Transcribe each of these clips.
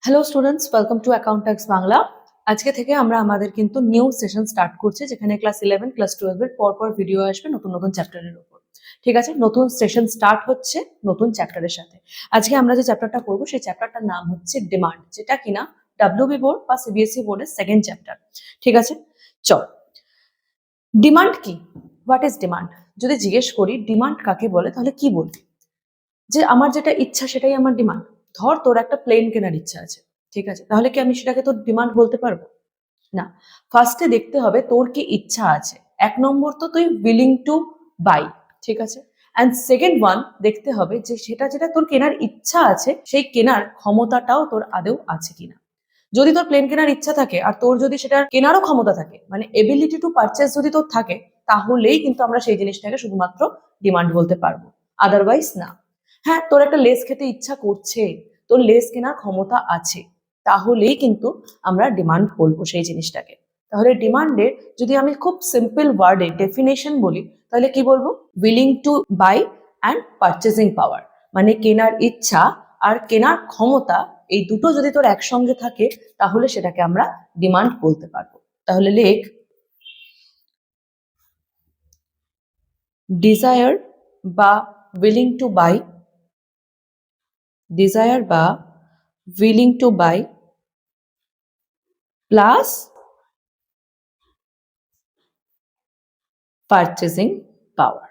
Hello students, welcome to Accountax Bangla. আজকে থেকে আমরা আমাদের কিন্তু নিউ সেশন স্টার্ট করছি, যেখানে ক্লাস 11 ক্লাস 12 এর পর ভিডিও আসবে নতুন নতুন চ্যাপ্টারের উপর। ঠিক আছে, নতুন সেশন স্টার্ট হচ্ছে নতুন চ্যাপ্টারের সাথে। আজকে আমরা যে চ্যাপ্টারটা পড়বো সেই চ্যাপ্টারটার নাম হচ্ছে ডিমান্ড, যেটা কিনা ডাব্লিউবি বোর্ড বা সিবিএসই বোর্ডের সেকেন্ড চ্যাপ্টার। ঠিক আছে, চল। ডিমান্ড কি? What is demand? যদি জিজ্ঞেস করি ডিমান্ড কাকে বলে, তাহলে কি বলবি? যে আমার যেটা ইচ্ছা সেটাই আমার ডিমান্ড। ধর তোর একটা প্লেন কেনার ইচ্ছা আছে, ঠিক আছে, তাহলে কি আমি সেটাকে তোর ডিমান্ড বলতে পারবো? না। ফার্স্টে দেখতে হবে তোর কি ইচ্ছা আছে। এক নম্বর তো তুই উইলিং টু বাই, ঠিক আছে। অ্যান্ড সেকেন্ড ওয়ান দেখতে হবে যে সেটা যেটা তোর কেনার ইচ্ছা আছে সেই কেনার ক্ষমতাটাও তোর আদৌ আছে কিনা। যদি তোর প্লেন কেনার ইচ্ছা থাকে আর তোর যদি সেটার কেনারও ক্ষমতা থাকে, মানে এবিলিটি টু পারচেস যদি তোর থাকে, তাহলেই কিন্তু আমরা সেই জিনিসটাকে শুধুমাত্র ডিমান্ড বলতে পারবো, আদারওয়াইজ না। হ্যাঁ, তোর একটা লেস খেতে ইচ্ছা করছে, তোর লেস কেনার ক্ষমতা আছে, তাহলেই কিন্তু আমরা ডিমান্ড বলবো সেই জিনিসটাকে। তাহলে ডিমান্ডের যদি আমি খুব সিম্পল ওয়ার্ডে ডেফিনেশন বলি, তাহলে কি বলবো? Willing to buy and purchasing power, মানে কেনার ইচ্ছা আর কেনার ক্ষমতা, এই দুটো যদি তোর একসঙ্গে থাকে তাহলে সেটাকে আমরা ডিমান্ড বলতে পারবো। তাহলে লেখ ডিজায়ার বা উইলিং টু বাই, ডিজায়ার বা willing to buy plus purchasing power,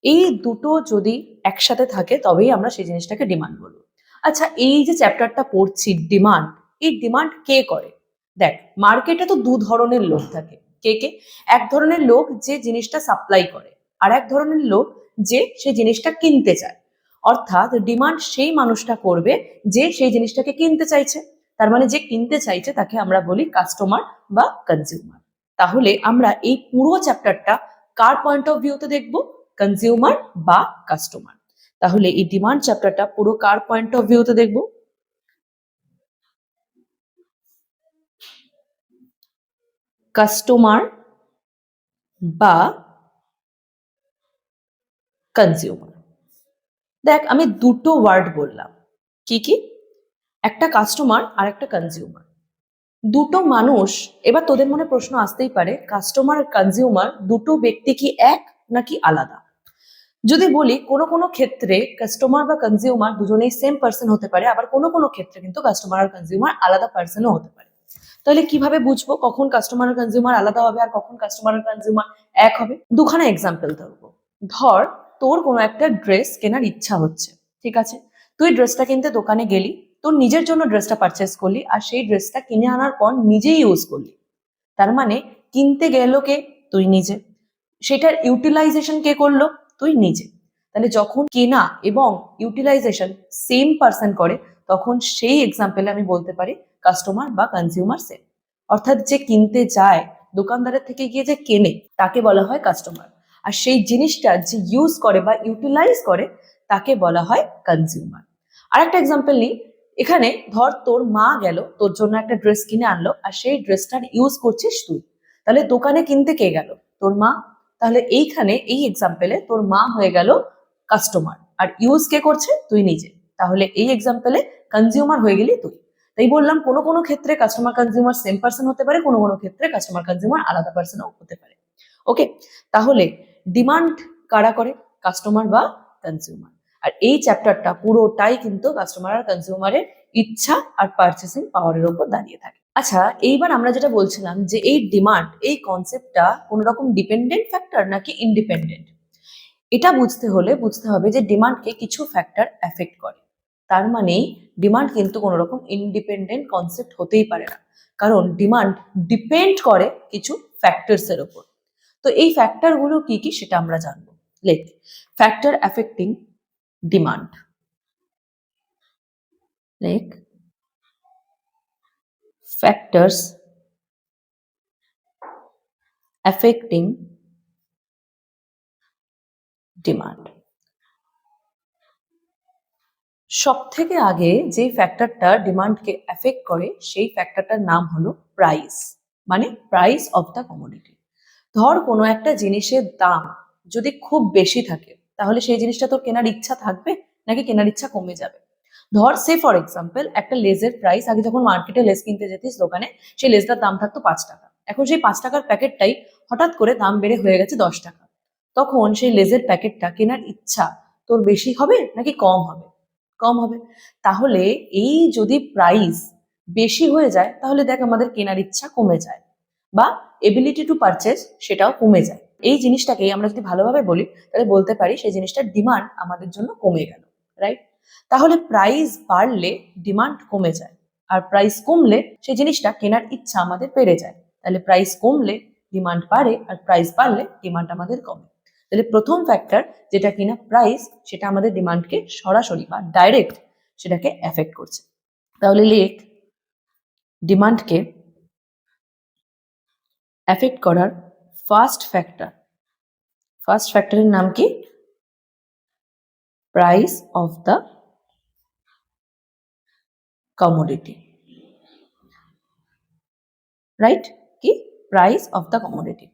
এই দুটো যদি একসাথে থাকে তবেই আমরা সেই জিনিসটাকে ডিমান্ড বলবো। আচ্ছা, এই যে চ্যাপ্টারটা পড়ছি ডিমান্ড, এই ডিমান্ড কে করে? দেখ, মার্কেটে তো দু ধরনের লোক থাকে। কে কে? এক ধরনের লোক যে জিনিসটা সাপ্লাই করে, আর এক ধরনের লোক যে সেই জিনিসটা কিনতে চায়। অর্থাৎ ডিমান্ড সেই মানুষটা করবে যে সেই জিনিসটাকে কিনতে চাইছে। তার মানে যে কিনতে চাইছে তাকে আমরা বলি কাস্টমার বা কনজিউমার। তাহলে আমরা এই পুরো চ্যাপ্টারটা কার পয়েন্ট অফ ভিউতে দেখবো? কনজিউমার বা কাস্টমার। তাহলে এই ডিমান্ড চ্যাপ্টারটা পুরো কার পয়েন্ট অফ ভিউতে দেখবো? কাস্টমার বা কনজিউমার। দেখ, আমি দুটো ওয়ার্ড বললাম, কি কি? একটা কাস্টমার আর একটা কনজিউমার। দুটো মানুষ। এবার তোদের মনে প্রশ্ন আসতেই পারে, কাস্টমার আর কনজিউমার দুটো ব্যক্তি কি এক নাকি আলাদা? যদি বলি কোনো কোনো ক্ষেত্রে কাস্টমার বা কনজিউমার দুজনেই সেম পার্সন হতে পারে, আবার কোনো কোনো ক্ষেত্রে কিন্তু কাস্টমার আর কনজিউমার আলাদা পার্সনও হতে পারে। তাহলে কিভাবে বুঝবো কখন কাস্টমার আর কনজিউমার আলাদা হবে আর কখন কাস্টমার আর কনজিউমার এক হবে? দুখানা এক্সাম্পল ধরবো। ধর, তোর কোনো একটা ড্রেস কেনার ইচ্ছা হচ্ছে, ঠিক আছে। তুই ড্রেসটা কিনতে দোকানে গেলি, তোর নিজের জন্য ড্রেসটা পারচেস করলি, আর সেই ড্রেসটা কিনে আনার পর নিজেই ইউজ করলি। তার মানে কিনতে গেল কে? তুই নিজে। সেটার ইউটিলাইজেশন কে করলো? তুই নিজে। তাহলে যখন কেনা এবং ইউটিলাইজেশন সেম পার্সন করে, তখন সেই এক্সাম্পলে আমি বলতে পারি কাস্টমার বা কনজিউমার সেম। অর্থাৎ যে কিনতে যায়, দোকানদারের থেকে গিয়ে যে কেনে, তাকে বলা হয় কাস্টমার। আর সেই জিনিসটা যে ইউজ করে বা ইউটিলাইজ করে, তাকে বলা হয় কনজিউমার। আর একটা এক্সাম্পল নিই। এখানে ধর তোর মা গেল, তোর জন্য একটা ড্রেস কিনে আনলো, আর সেই ড্রেসটার ইউজ করছিস তুই। তাহলে দোকানে কিনতে কে গেল? তোর মা। তাহলে এইখানে এই এক্সাম্পলে তোর মা হয়ে গেল কাস্টমার, আর ইউজ কে করছে? তুই নিজে। তাহলে এই এক্সাম্পলে কনজিউমার হয়ে গেলি তুই। তাই বললাম কোনো কোনো ক্ষেত্রে কাস্টমার কনজিউমার সেম পার্সন হতে পারে, কোনো কোনো ক্ষেত্রে কাস্টমার কনজিউমার আলাদা পার্সনও হতে পারে। ওকে, তাহলে ডিমান্ড কারা করে? কাস্টমার বা কনজিউমার। আর এই চ্যাপ্টারটা পুরোটাই কিন্তু কাস্টমার আর কনজিউমারের ইচ্ছা আর পারচেসিং পাওয়ারের উপর দাঁড়িয়ে থাকে। আচ্ছা, এইবার আমরা যেটা বলছিলাম যে এই ডিমান্ড, এই কনসেপ্টটা কোন রকম ডিপেন্ডেন্ট ফ্যাক্টর নাকি ইন্ডিপেন্ডেন্ট, এটা বুঝতে হবে যে ডিমান্ডকে কিছু ফ্যাক্টর এফেক্ট করে। তার মানে ডিমান্ড কিন্তু কোনো রকম ইন্ডিপেন্ডেন্ট কনসেপ্ট হতেই পারে না, কারণ ডিমান্ড ডিপেন্ড করে কিছু ফ্যাক্টরস এর উপর। তো এই ফ্যাক্টর গুলো কি কি সেটা আমরা জানবো। Let factor affecting demand, let factors affecting demand. সব থেকে আগে যে ফ্যাক্টরটা ডিমান্ডকে এফেক্ট করে সেই ফ্যাক্টরটার নাম হলো প্রাইস, মানে প্রাইস অফ দ্য কমোডিটি। ধর কোনো একটা জিনিসের দাম যদি খুব বেশি থাকে, তাহলে সেই জিনিসটা তোর কেনার ইচ্ছা থাকবে নাকি কেনার ইচ্ছা কমে যাবে? ধর সে ফর এক্সাম্পল একটা লেজের প্রাইস, আগে যখন মার্কেটে লেজ কিনতে যেতিস দোকানে, সেই লেজটার দাম থাকতো 5 টাকা। এখন সেই 5 টাকার প্যাকেটটাই হঠাৎ করে দাম বেড়ে হয়ে গেছে 10 টাকা। তখন সেই লেজের প্যাকেটটা কেনার ইচ্ছা তোর বেশি হবে নাকি কম হবে? কম হবে। তাহলে এই যদি প্রাইস বেশি হয়ে যায় তাহলে দেখ আমাদের কেনার ইচ্ছা কমে যায়, বা এবিলিটি টু পারচেস সেটাও কমে যায়। এই জিনিসটাকে আমরা যদি ভালোভাবে বলি তাহলে বলতে পারি সেই জিনিসটার ডিমান্ড আমাদের জন্য কমে গেল, রাইট? তাহলে প্রাইস বাড়লে ডিমান্ড কমে যায়, আর প্রাইস কমলে সেই জিনিসটা কেনার ইচ্ছা আমাদের বেড়ে যায়। তাহলে প্রাইস কমলে ডিমান্ড বাড়ে, আর প্রাইস বাড়লে ডিমান্ড আমাদের কমে। তাহলে প্রথম ফ্যাক্টর যেটা কিনা প্রাইস, সেটা আমাদের ডিমান্ডকে সরাসরি বা ডাইরেক্ট সেটাকে এফেক্ট করছে। তাহলে লেখ ডিমান্ডকে এফেক্ট করার ফার্স্ট ফ্যাক্টরের নাম কি? Price of the commodity, right? কি? Price of the commodity.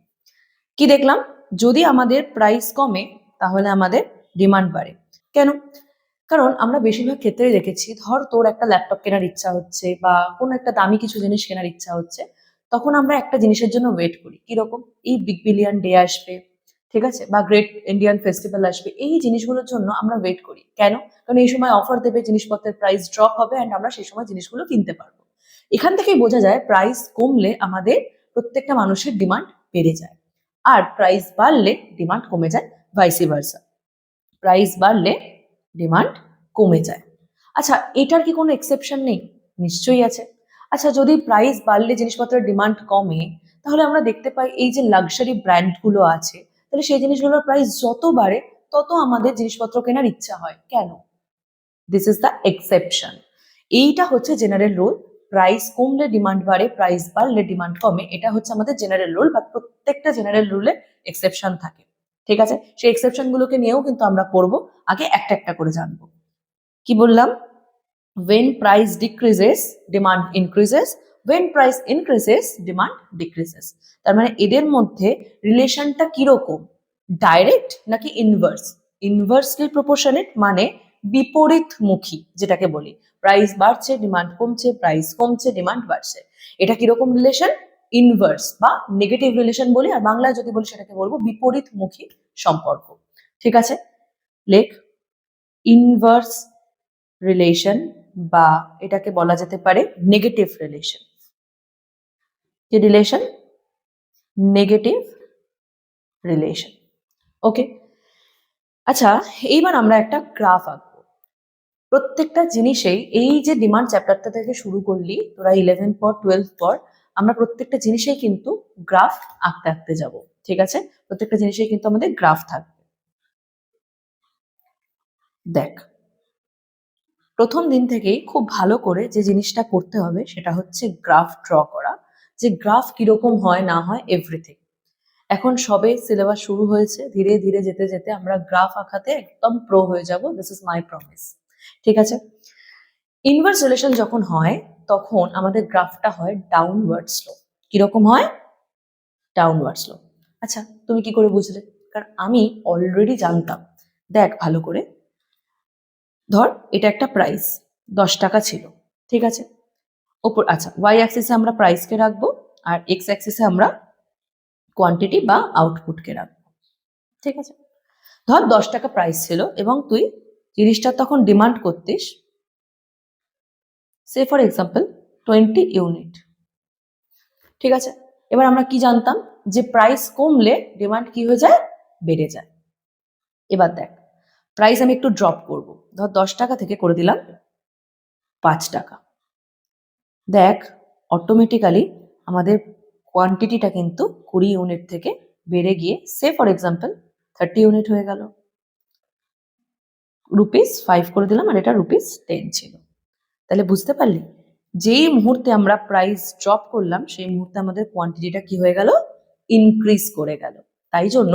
কি দেখলাম? যদি আমাদের প্রাইস কমে তাহলে আমাদের ডিমান্ড বাড়ে। কেন? কারণ আমরা বেশিরভাগ ক্ষেত্রে দেখেছি, ধর তোর একটা ল্যাপটপ কেনার ইচ্ছা হচ্ছে বা কোনো একটা দামি কিছু জিনিস কেনার ইচ্ছা হচ্ছে, তখন আমরা একটা জিনিসের জন্য ওয়েট করি। কিরকম? এই বিগ বিলিয়ন ডে আসবে, ঠিক আছে, বা গ্রেট ইন্ডিয়ান ফেস্টিভ্যাল আসবে, এই জিনিসগুলোর জন্য আমরা ওয়েট করি। কেন? কারণ এই সময় অফার দেবে, জিনিসপত্রের প্রাইস ড্রপ হবে, অ্যান্ড আমরা সেই সময় জিনিসগুলো কিনতে পারবো। এখান থেকেই বোঝা যায় প্রাইস কমলে আমাদের প্রত্যেকটা মানুষের ডিমান্ড বেড়ে যায়, আর প্রাইস বাড়লে ডিমান্ড কমে যায়, ভাইসি ভার্সা। প্রাইস বাড়লে ডিমান্ড কমে যায়। আচ্ছা, এটার কি কোনো এক্সেপশন নেই? নিশ্চয়ই আছে। আচ্ছা, যদি প্রাইস বাড়লে জিনিসপত্রের ডিমান্ড কমে, তাহলে আমরা দেখতে পাই এই যে লাক্সারি ব্র্যান্ডগুলো আছে, তাহলে সেই জিনিসগুলোর প্রাইস যত বাড়ে তত আমাদের জিনিসপত্র কেনার ইচ্ছা হয়। কেন? This is the exception. এইটা হচ্ছে জেনারেল রুল। প্রাইস কমলে ডিমান্ড বাড়ে, প্রাইস বাড়লে ডিমান্ড কমে, এটা হচ্ছে আমাদের জেনারেল রুল। বাট প্রত্যেকটা জেনারেল রুলে এক্সেপশন থাকে, ঠিক আছে? সেই এক্সেপশন গুলোকে নিয়েও কিন্তু আমরা পড়বো। আগে একটা একটা করে জানবো। কি বললাম? when price decreases demand increases, when price increases demand decreases। তার মানে এদের মধ্যে রিলেশনটা কিরকম? ডাইরেক্ট নাকি ইনভার্স? ইনভার্সলি প্রপোর্শনেট, মানে বিপরীতমুখী যেটাকে বলি। প্রাইস বাড়ছে ডিমান্ড কমছে, প্রাইস কমছে ডিমান্ড বাড়ছে। এটা কিরকম রিলেশন? ইনভার্স বা নেগেটিভ রিলেশন বলি, আর বাংলায় যদি বলি সেটাকে বলবো বিপরীতমুখী সম্পর্ক। ঠিক আছে, লেখ ইনভার্স রিলেশন, বা এটাকে বলা যেতে পারে নেগেটিভ রিলেশন। কি রিলেশন? Negative relation. ওকে, আচ্ছা, এইবার আমরা একটা গ্রাফ আঁকবো। প্রত্যেকটা জিনিসেই এই যে ডিমান্ড চ্যাপ্টারটা থেকে শুরু করলি তোরা 11 পর 12 পর, আমরা প্রত্যেকটা জিনিসেই কিন্তু গ্রাফ আঁকতে আঁকতে যাব। ঠিক আছে, প্রত্যেকটা জিনিসেই কিন্তু আমাদের গ্রাফ থাকবে। দেখ, প্রথম দিন থেকেই খুব ভালো করে যে জিনিসটা করতে হবে সেটা হচ্ছে গ্রাফ ড্র করা, যে গ্রাফ কিরকম হয় না হয় এভরিথিং। এখন সবে সিলেবাস শুরু হয়েছে, ধীরে ধীরে যেতে যেতে আমরা গ্রাফ আঁকাতে একদম প্রো হয়ে যাব, দিস ইজ মাই প্রমিস। ঠিক আছে, ইনভার্স রিলেশন যখন হয় তখন আমাদের গ্রাফটা হয় ডাউনওয়ার্ড স্লো। কিরকম হয়? Downward slow. আচ্ছা, তুমি কি করে বুঝলে? কারণ আমি অলরেডি জানতাম। দেখ ভালো করে, ধর এটা একটা প্রাইস 10 টাকা ছিল, ঠিক আছে? ওপর, আচ্ছা, ওয়াই অ্যাক্সিসে আমরা প্রাইসকে রাখবো, আর এক্স অ্যাক্সিসে আমরা কোয়ান্টিটি বা আউটপুটকে রাখবো। ঠিক আছে, ধর 10 টাকা প্রাইস ছিল এবং তুই জিনিসটা তখন ডিমান্ড করতিস, সে ফর এক্সাম্পল 20 ইউনিট। ঠিক আছে, এবার আমরা কি জানতাম? যে প্রাইস কমলে ডিমান্ড কি হয়ে যায়? বেড়ে যায়। এবার দেখ, প্রাইস আমি একটু ড্রপ করব, ধর 10 টাকা থেকে করে দিলাম 5 টাকা। দেখ, অটোমেটিক্যালি আমাদের কোয়ান্টিটিটা কিন্তু 20 ইউনিট থেকে বেড়ে গিয়ে সে ফর এক্সাম্পল 30 ইউনিট হয়ে গেল। ₹5 করে দিলাম, আর এটা ₹10 ছিল। তাহলে বুঝতে পারলি, যেই মুহূর্তে আমরা প্রাইস ড্রপ করলাম সেই মুহূর্তে আমাদের কোয়ান্টিটিটা কি হয়ে গেল? ইনক্রিজ করে গেল। তাই জন্য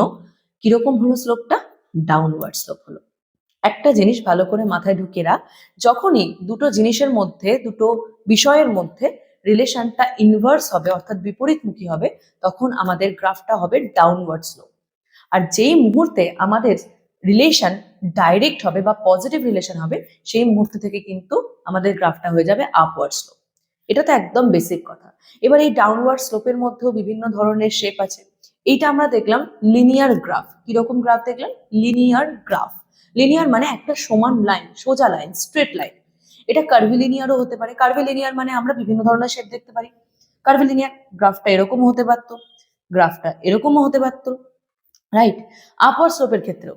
কিরকম হলো স্লোপটা? ডাউনওয়ার্ড স্লোপ হলো। একটা জিনিস ভালো করে মাথায় ঢুকিয়ে রাখ, যখনই দুটো জিনিসের মধ্যে, দুটো বিষয়ের মধ্যে রিলেশনটা ইনভার্স হবে, অর্থাৎ বিপরীতমুখী হবে, তখন আমাদের গ্রাফটা হবে ডাউনওয়ার্ড স্লোপ। আর যেই মুহূর্তে আমাদের রিলেশন ডাইরেক্ট হবে বা পজিটিভ রিলেশন হবে, সেই মুহূর্ত থেকে কিন্তু আমাদের গ্রাফটা হয়ে যাবে আপওয়ার্ড স্লোপ। এটা তো একদম বেসিক কথা। এবার এই ডাউনওয়ার্ড স্লোপের মধ্যেও বিভিন্ন ধরনের শেপ আছে। এইটা আমরা দেখলাম লিনিয়ার গ্রাফ। কিরকম গ্রাফ দেখলাম? Linear graph. লিনিয়ার মানে একটা সমান লাইন, সোজা লাইন, স্ট্রেট লাইন। এটা কার্ভিলিনিয়ারও হতে পারে। কার্ভিলিনিয়ার মানে আমরা বিভিন্ন ধরনের শেপ দেখতে পারি। কার্ভিলিনিয়ার গ্রাফটা এরকমও হতে পারতো, গ্রাফটা এরকমও হতে পারতো, রাইট? আপওয়ার্ড স্লোপের ক্ষেত্রেও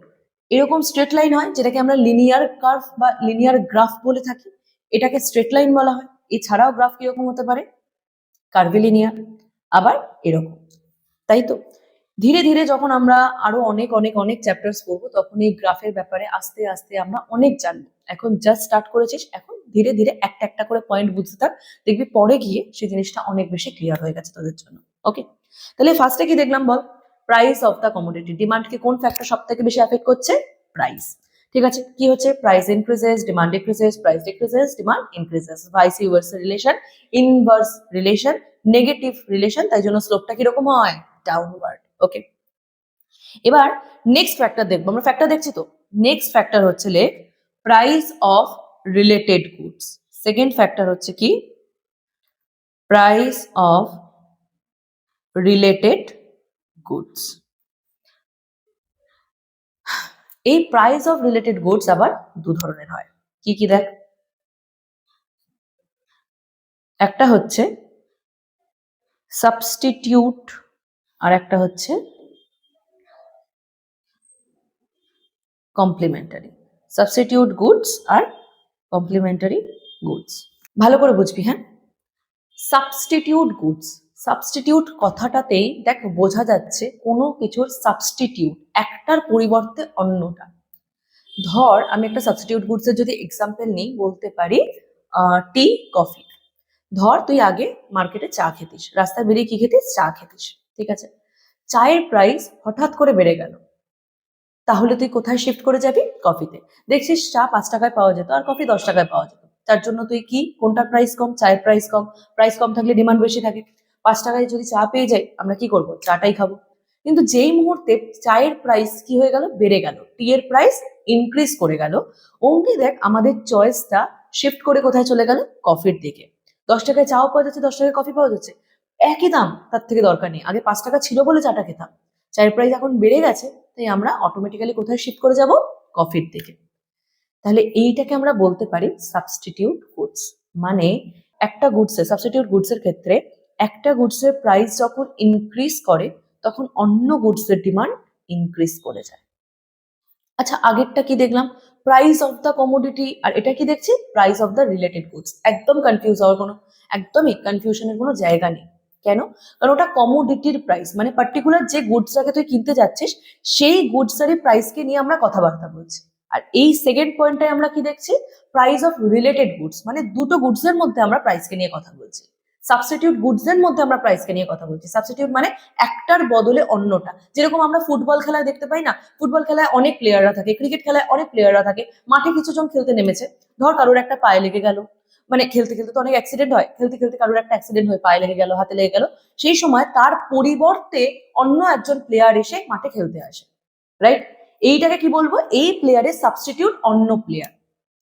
এরকম স্ট্রেট লাইন হয়, যেটাকে আমরা লিনিয়ার কার্ভ বা লিনিয়ার গ্রাফ বলে থাকি। এটাকে স্ট্রেট লাইন বলা হয়। এছাড়াও গ্রাফ কিরকম হতে পারে? কার্ভিলিনিয়ার, আবার এরকম, তাই তো? ধীরে ধীরে যখন আমরা আরো অনেক অনেক অনেক চ্যাপ্টার্স পড়বো, তখন এই গ্রাফের ব্যাপারে আস্তে আস্তে আমরা অনেক জানবো। এখন জাস্ট স্টার্ট করেছিস, এখন ধীরে ধীরে একটা একটা করে পয়েন্ট বুঝতে থাক, দেখবি পরে গিয়ে সেই জিনিসটা অনেক বেশি ক্লিয়ার হয়ে গেছে তোদের জন্য। ওকে, তাহলে ফার্স্টে কি দেখলাম বল? Price of the commodity. ডিমান্ডকে কোন ফ্যাক্টর সব থেকে বেশি এফেক্ট করছে? প্রাইস। ঠিক আছে, কি হচ্ছে? Price increases, demand decreases, price decreases, demand increases. Vice versa relation, inverse relation, negative relation, তাই জন্য স্লোপটা কিরকম হয়? ডাউনওয়ার্ড। ওকে, এবার নেক্সট ফ্যাক্টর দেখবো আমরা। ফ্যাক্টর দেখছি তো। নেক্সট ফ্যাক্টর হচ্ছে price of related goods. Second factor হচ্ছে কি? Price of related goods. এই প্রাইস অফ রিলেটেড গুডস আবার দু ধরনের হয়। কি কি দেখ? একটা হচ্ছে সাবস্টিটিউট, আর একটা হচ্ছে কমপ্লিমেন্টারি। সাবস্টিটিউট গুডস আর কমপ্লিমেন্টারি গুডস, ভালো করে বুঝবি, হ্যাঁ? সাবস্টিটিউট গুডস, সাবস্টিটিউট কথাটাতেই দেখ বোঝা যাচ্ছে কোনো কিছুর সাবস্টিটিউট, একটার পরিবর্তে অন্যটা। ধর আমি একটা সাবস্টিটিউট গুডস এর যদি এক্সাম্পল নিই, বলতে পারি টি, কফি। ধর তুই আগে মার্কেটে চা খেতিস, রাস্তায় বেরিয়ে কি খেতিস? চা খেতিস, ঠিক আছে? চায়ের প্রাইস হঠাৎ করে বেড়ে গেল, তাহলে তুই কোথায় শিফট করে যাবি? কফিতে। দেখছিস চা 5 টাকায় পাওয়া যেত আর কফি 10 টাকায় পাওয়া যেত, তার জন্য তুই কি, কোনটার প্রাইস কম? চায়ের প্রাইস কম। প্রাইস কম থাকলে ডিমান্ড বেশি থাকে। 5 টাকায় যদি চা পেয়ে যাই, আমরা কি করব? চাটাই খাবো। কিন্তু যেই মুহূর্তে চায়ের প্রাইস কি হয়ে গেল? বেড়ে গেল, টি এর প্রাইস ইনক্রিজ করে গেল, অমনি দেখ আমাদের চয়েসটা শিফট করে কোথায় চলে গেল? কফির দিকে। 10 টাকায় চাও পাওয়া যাচ্ছে, 10 টাকায় কফি পাওয়া যাচ্ছে, একই দাম, তার থেকে দরকার নেই। আগে 5 টাকা ছিল বলে চাটা খেতাম, চায়ের প্রাইস এখন বেড়ে গেছে, তাই আমরা অটোমেটিক্যালি কোথায় শিফট করে যাব? কফির দিকে। তাহলে এইটাকে আমরা বলতে পারি সাবস্টিটিউট গুডস। মানে একটা গুডসের, সাবস্টিটিউট গুডসের ক্ষেত্রে একটা গুডসের প্রাইস যখন ইনক্রিজ করে, তখন অন্য গুডসের ডিমান্ড ইনক্রিজ করে যায়। আচ্ছা, আগেরটা কি দেখলাম? প্রাইস অফ দ্য কমোডিটি, আর এটা কি দেখছি? Price of the related goods. একদম কনফিউজ হওয়ার কোনো, একদমই কনফিউশনের কোনো জায়গা নেই। কেন? কারণ ওটা কমোডিটির প্রাইস, মানে পার্টিকুলার যে গুডসটাকে তুই কিনতে যাচ্ছিস, সেই গুডসেরই প্রাইসকে নিয়ে আমরা কথাবার্তা বলছি। আর এই সেকেন্ড পয়েন্টটাই আমরা কি দেখছি? প্রাইস অফ রিলেটেড গুডস, মানে দুটো গুডসের মধ্যে আমরা প্রাইসকে নিয়ে কথা বলছি। সাবস্টিটিউট গুডস এর মধ্যে আমরা প্রাইসকে নিয়ে কথা বলছি। সাবস্টিটিউট মানে একটার বদলে অন্যটা। যেরকম আমরা ফুটবল খেলায় দেখতে পাই না, ফুটবল খেলায় অনেক প্লেয়াররা থাকে, ক্রিকেট খেলায় অনেক প্লেয়াররা থাকে, মাঠে কিছু জন খেলতে নেমেছে, ধর কারোর একটা পায়ে লেগে গেল, মানে খেলতে খেলতে তো অনেক অ্যাক্সিডেন্ট হয়, খেলতে খেলতে কারোর একটা অ্যাক্সিডেন্ট হয়ে পায়ে লেগে গেল, হাতে লেগে গেল, সেই সময় তার পরিবর্তে অন্য একজন প্লেয়ার এসে মাঠে খেলতে আসে, রাইট? এইটাকে কি বলবো? এই প্লেয়ারের সাবস্টিটিউট অন্য প্লেয়ার,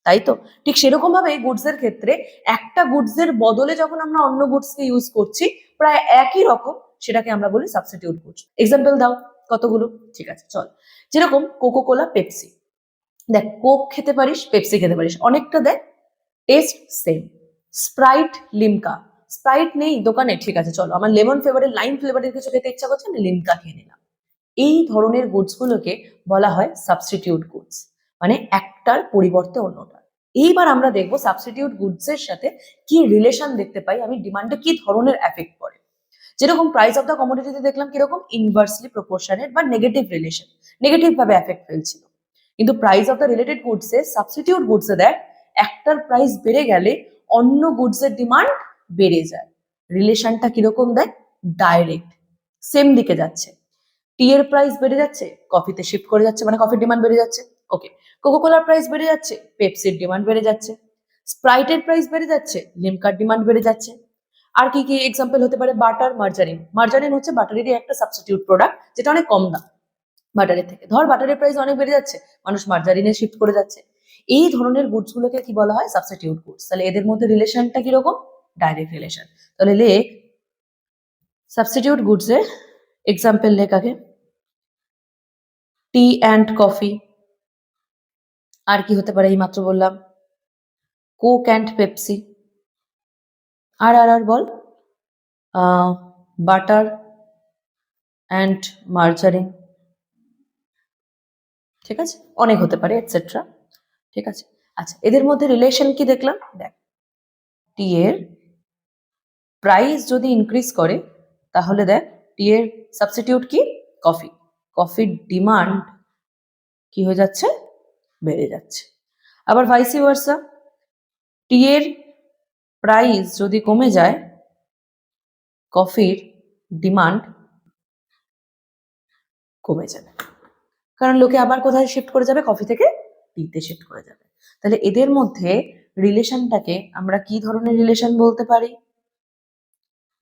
তাই তো? ঠিক সেরকম ভাবে গুডস এর ক্ষেত্রে একটা গুডস এর বদলে যখন আমরা অন্য গুডস কে ইউজ করছি, প্রায় একই রকম, সেটাকে আমরা বলি সাবস্টিটিউট গুডস। এক্সাম্পল দাও কতগুলো। ঠিক আছে, চল। যেরকম কোকো কোলা, পেপসি। দেখ, কোক খেতে পারিস, পেপসি খেতে পারিস, অনেকটা দেখ test same. Sprite, Limca. Sprite নেই দোকানে, ঠিক আছে চলো, আমার লেমন ফ্লেভারের, লাইম ফ্লেভারের কিছু খেতে ইচ্ছা করছে, আমি লিমকা খেয়ে নিলাম। এই ধরনের গুডস গুলোকে বলা হয় সাবস্টিটিউট গুডস, মানে একটার পরিবর্তে অন্যটা। এইবার আমরা দেখবো সাবস্টিটিউট গুডস এর সাথে কি রিলেশন দেখতে পাই, আমি ডিমান্ডে কি ধরনের এফেক্ট পড়ে। যেরকম প্রাইস অফ দ্য কমোডিটিতে দেখলাম কিরকম ইনভার্সলি প্রপোর্শনেট বা নেগেটিভ রিলেশন, নেগেটিভ ভাবে এফেক্ট ফেলছিল। কিন্তু price of the related goods এ, সাবস্টিটিউট গুডস এ দেখ একটার প্রাইস বেড়ে গেলে অন্য গুডস এর ডিমান্ড বেড়ে যায়। রিলেশনটা কিরকম দেখ? ডাইরেক্ট, সেম দিকে যাচ্ছে। টি এর প্রাইস বেড়ে যাচ্ছে, কফিতে শিফট করে যাচ্ছে, মানে কফির ডিমান্ড বেড়ে যাচ্ছে। ওকে, কোকো কোলার প্রাইস বেড়ে যাচ্ছে, পেপসির ডিমান্ড বেড়ে যাচ্ছে। স্প্রাইটের প্রাইস বেড়ে যাচ্ছে, লিমকার ডিমান্ড বেড়ে যাচ্ছে। আর কি কি এক্সাম্পল হতে পারে? Butter, margarine. মার্জারিন হচ্ছে বাটারেরই একটা সাবস্টিটিউট প্রোডাক্ট, যেটা অনেক কম দাম। বাটারের থেকে। ধর বাটারের প্রাইস অনেক বেড়ে যাচ্ছে, মানুষ মার্জারিনে শিফট করে যাচ্ছে। এই ধরনের গুডস গুলোকে কি বলা হয়? Substitute goods. তাহলে এদের মধ্যে রিলেশনটা কিরকম? Direct relation. তাহলে লেখ সাবস্টিটিউট গুডস এর এক্সাম্পল লেখ আগে। টি অ্যান্ড কফি। আর কি হতে পারে? এই মাত্র বললাম কোক অ্যান্ড পেপসি। আর বল। Butter and margarine. ঠিক আছে, অনেক হতে পারে এটসেট্রা। ঠিক আছে, আচ্ছা এদের মধ্যে রিলেশন কি দেখলাম? দেখ, টি এর প্রাইস যদি ইনক্রিজ করে তাহলে দেখ টি এর সাবস্টিটিউট কি? কফি। কফির ডিমান্ড কি হয়ে যাচ্ছে? বেড়ে যাচ্ছে। আবার ভাইসি ভার্সা, টি এর প্রাইস যদি কমে যায় কফির ডিমান্ড কমে যাবে, কারণ লোকে আবার কোথায় শিফট করে যাবে? কফি থেকে টিতে শিফট করে যাবে। তাহলে এদের মধ্যে রিলেশনটাকে আমরা কি ধরনের রিলেশন বলতে পারি?